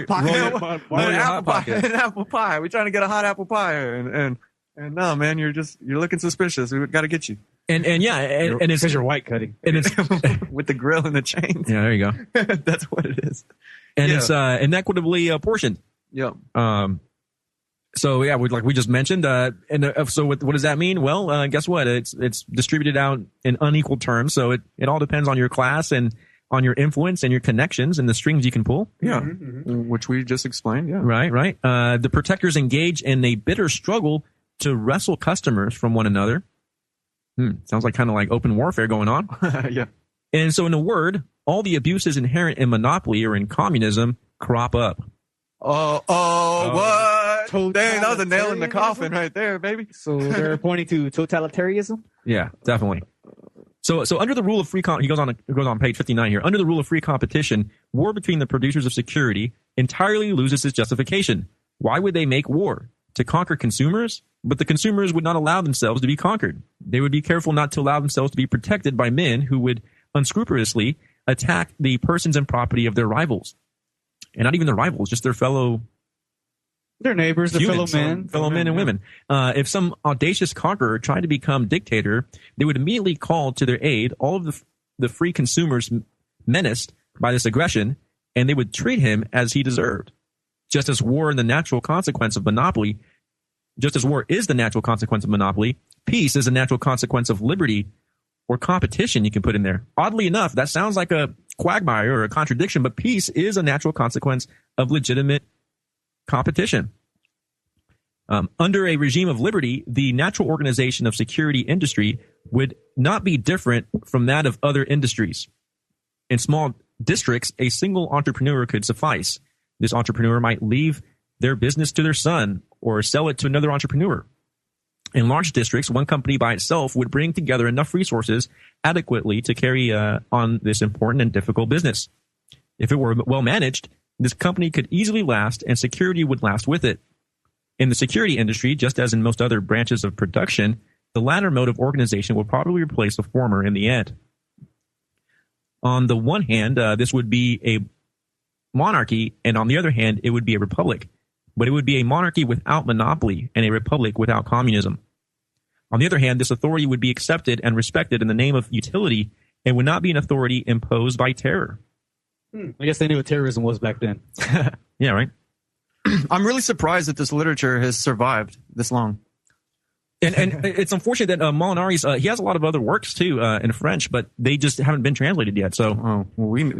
Pocket. An apple pie. We're trying to get a hot apple pie. And no, man, you're looking suspicious. We got to get you. And it's because you're white, Cuddy. And it's with the grill and the chains. Yeah, there you go. That's what it is. And it's inequitably apportioned. Yeah. So yeah, we just mentioned, so what does that mean? Well, guess what? It's distributed out in unequal terms. So it all depends on your class and on your influence and your connections and the strings you can pull. Yeah. Which we just explained. Yeah. Right. The protectors engage in a bitter struggle to wrestle customers from one another. Sounds like kind of like open warfare going on. Yeah. And so in a word, all the abuses inherent in monopoly or in communism crop up. What? Dang, that was a nail in the coffin right there, baby. So they're pointing to totalitarianism? Yeah, definitely. So under the rule of free he goes on page 59 here. Under the rule of free competition, war between the producers of security entirely loses its justification. Why would they make war? To conquer consumers? But the consumers would not allow themselves to be conquered. They would be careful not to allow themselves to be protected by men who would unscrupulously attack the persons and property of their rivals. And not even their rivals, just their neighbors, their fellow men and women. If some audacious conqueror tried to become dictator, they would immediately call to their aid all of the free consumers menaced by this aggression, and they would treat him as he deserved. Just as war is the natural consequence of monopoly, peace is a natural consequence of liberty or competition, you can put in there. Oddly enough, that sounds like a quagmire or a contradiction, but peace is a natural consequence of legitimate competition. Under a regime of liberty, the natural organization of security industry would not be different from that of other industries. In small districts, a single entrepreneur could suffice. This entrepreneur might leave their business to their son or sell it to another entrepreneur. In large districts, one company by itself would bring together enough resources adequately to carry on this important and difficult business. If it were well managed, this company could easily last and security would last with it. In the security industry, just as in most other branches of production, the latter mode of organization will probably replace the former in the end. On the one hand, this would be a monarchy, and on the other hand, it would be a republic. But it would be a monarchy without monopoly and a republic without communism. On the other hand, this authority would be accepted and respected in the name of utility and would not be an authority imposed by terror. I guess they knew what terrorism was back then. Yeah, right? I'm really surprised that this literature has survived this long. And it's unfortunate that Molinari's, he has a lot of other works too in French, but they just haven't been translated yet. So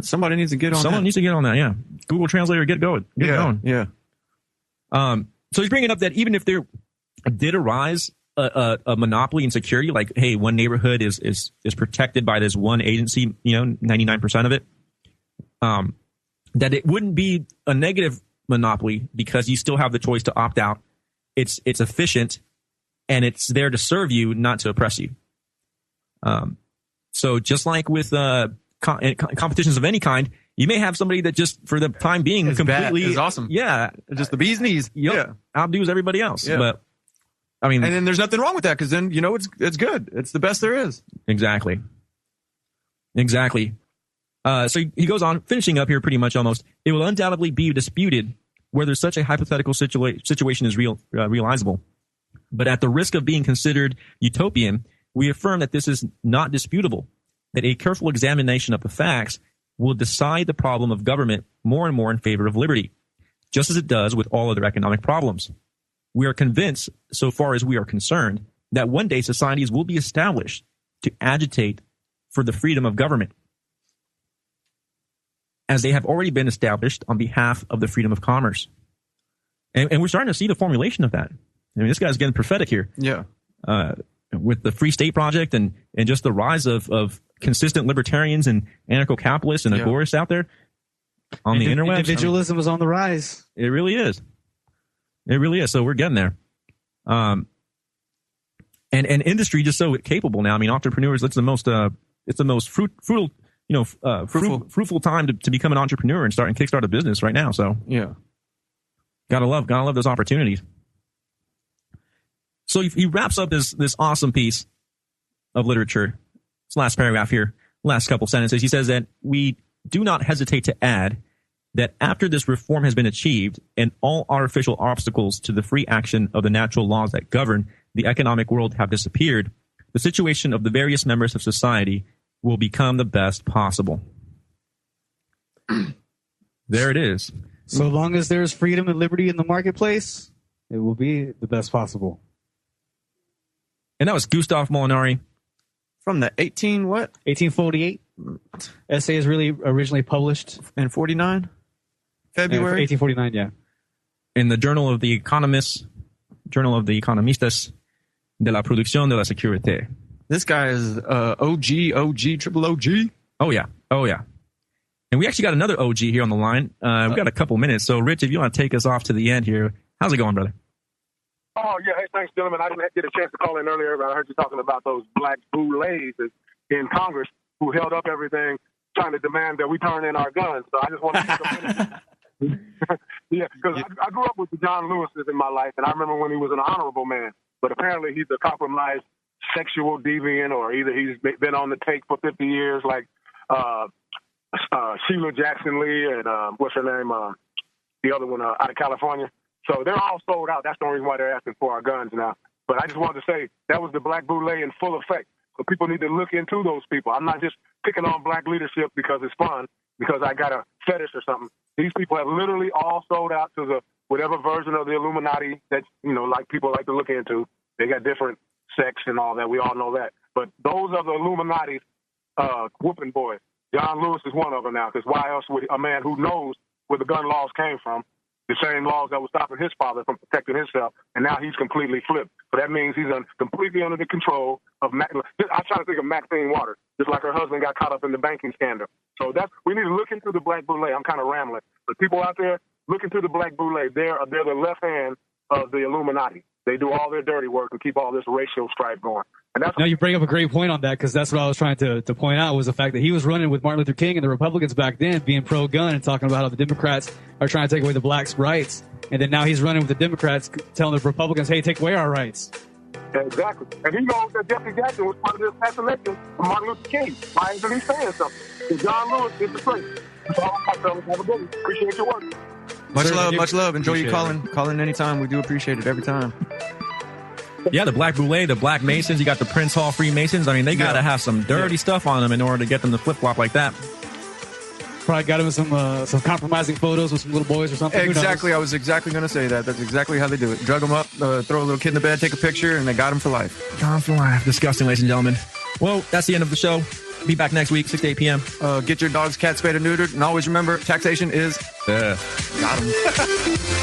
somebody needs to get on that. Someone needs to get on that, yeah. Google Translator, get going. Get going. Yeah. So he's bringing up that even if there did arise a monopoly in security, like, hey, one neighborhood is protected by this one agency, 99% of it, that it wouldn't be a negative monopoly because you still have the choice to opt out. It's efficient and it's there to serve you, not to oppress you. So just like with competitions of any kind, you may have somebody that just for the time being it's completely is awesome. Yeah, just the bee's knees. Yeah, outdoes everybody else. Yeah. But I mean, and then there's nothing wrong with that because then it's good. It's the best there is. Exactly. So he goes on, finishing up here pretty much almost. It will undoubtedly be disputed whether such a hypothetical situation is realizable. But at the risk of being considered utopian, we affirm that this is not disputable, that a careful examination of the facts will decide the problem of government more and more in favor of liberty, just as it does with all other economic problems. We are convinced, so far as we are concerned, that one day societies will be established to agitate for the freedom of government, as they have already been established on behalf of the freedom of commerce. And we're starting to see the formulation of that. I mean, this guy's getting prophetic here. Yeah. With the Free State Project and just the rise of consistent libertarians and anarcho-capitalists and agorists out there on the interwebs. Individualism is on the rise. It really is. It really is. So we're getting there. And industry just so capable now. I mean, entrepreneurs, it's the most fruitful time to become an entrepreneur and kickstart a business right now. So yeah, gotta love those opportunities. So he wraps up this awesome piece of literature. This last paragraph here, last couple sentences. He says that we do not hesitate to add that after this reform has been achieved and all artificial obstacles to the free action of the natural laws that govern the economic world have disappeared, the situation of the various members of society will become the best possible. There it is. So long as there's freedom and liberty in the marketplace, it will be the best possible. And that was Gustav Molinari. From the 1848. Essay is really originally published in 49? February? 1849, yeah. In the Journal of the Economists, Journal of the Economistas de la Producción de la Sécurité. This guy is triple OG. Oh, yeah. And we actually got another OG here on the line. We've got a couple minutes. So, Rich, if you want to take us off to the end here. How's it going, brother? Oh, yeah. Hey, thanks, gentlemen. I didn't get a chance to call in earlier, but I heard you talking about those black boulets in Congress who held up everything trying to demand that we turn in our guns. So I just want to take a minute. Yeah, because I grew up with the John Lewises in my life, and I remember when he was an honorable man. But apparently he's a compromised sexual deviant, or either he's been on the take for 50 years like Sheila Jackson Lee and what's her name? The other one out of California. So they're all sold out. That's the only reason why they're asking for our guns now. But I just wanted to say that was the black boule in full effect. So people need to look into those people. I'm not just picking on black leadership because it's fun, because I got a fetish or something. These people have literally all sold out to the whatever version of the Illuminati that, like people like to look into. They got different sects and all that. We all know that. But those are the Illuminati's whooping boys. John Lewis is one of them now, because why else would a man who knows where the gun laws came from the same laws that were stopping his father from protecting himself, and now he's completely flipped. So that means he's completely under the control of I try to think of Maxine Waters, just like her husband got caught up in the banking scandal. So we need to look into the Black Boule. I'm kind of rambling, but people out there, look into the Black Boule. They're the left hand of the Illuminati. They do all their dirty work and keep all this racial strife going. And that's you bring up a great point on that, because that's what I was trying to point out, was the fact that he was running with Martin Luther King and the Republicans back then, being pro-gun and talking about how the Democrats are trying to take away the blacks' rights. And then now he's running with the Democrats, telling the Republicans, hey, take away our rights. Exactly. And he knows that Jesse Jackson was part of the assassination of Martin Luther King. Why isn't he saying something? So John Lewis is the place. That's all I'm telling you. Have a good one. Appreciate your work. Much love. Enjoy you calling anytime. We do appreciate it every time. Yeah, the Black Boule, the Black Masons, you got the Prince Hall Freemasons. I mean, they got to have some dirty stuff on them in order to get them to flip-flop like that. Probably got him some compromising photos with some little boys or something. Exactly. I was exactly going to say that. That's exactly how they do it. Drug them up, throw a little kid in the bed, take a picture, and they got him for life. Got him for life. Disgusting, ladies and gentlemen. Well, that's the end of the show. Be back next week, 6 to 8 p.m. Get your dog's cat spayed and neutered. And always remember, taxation is... Got him.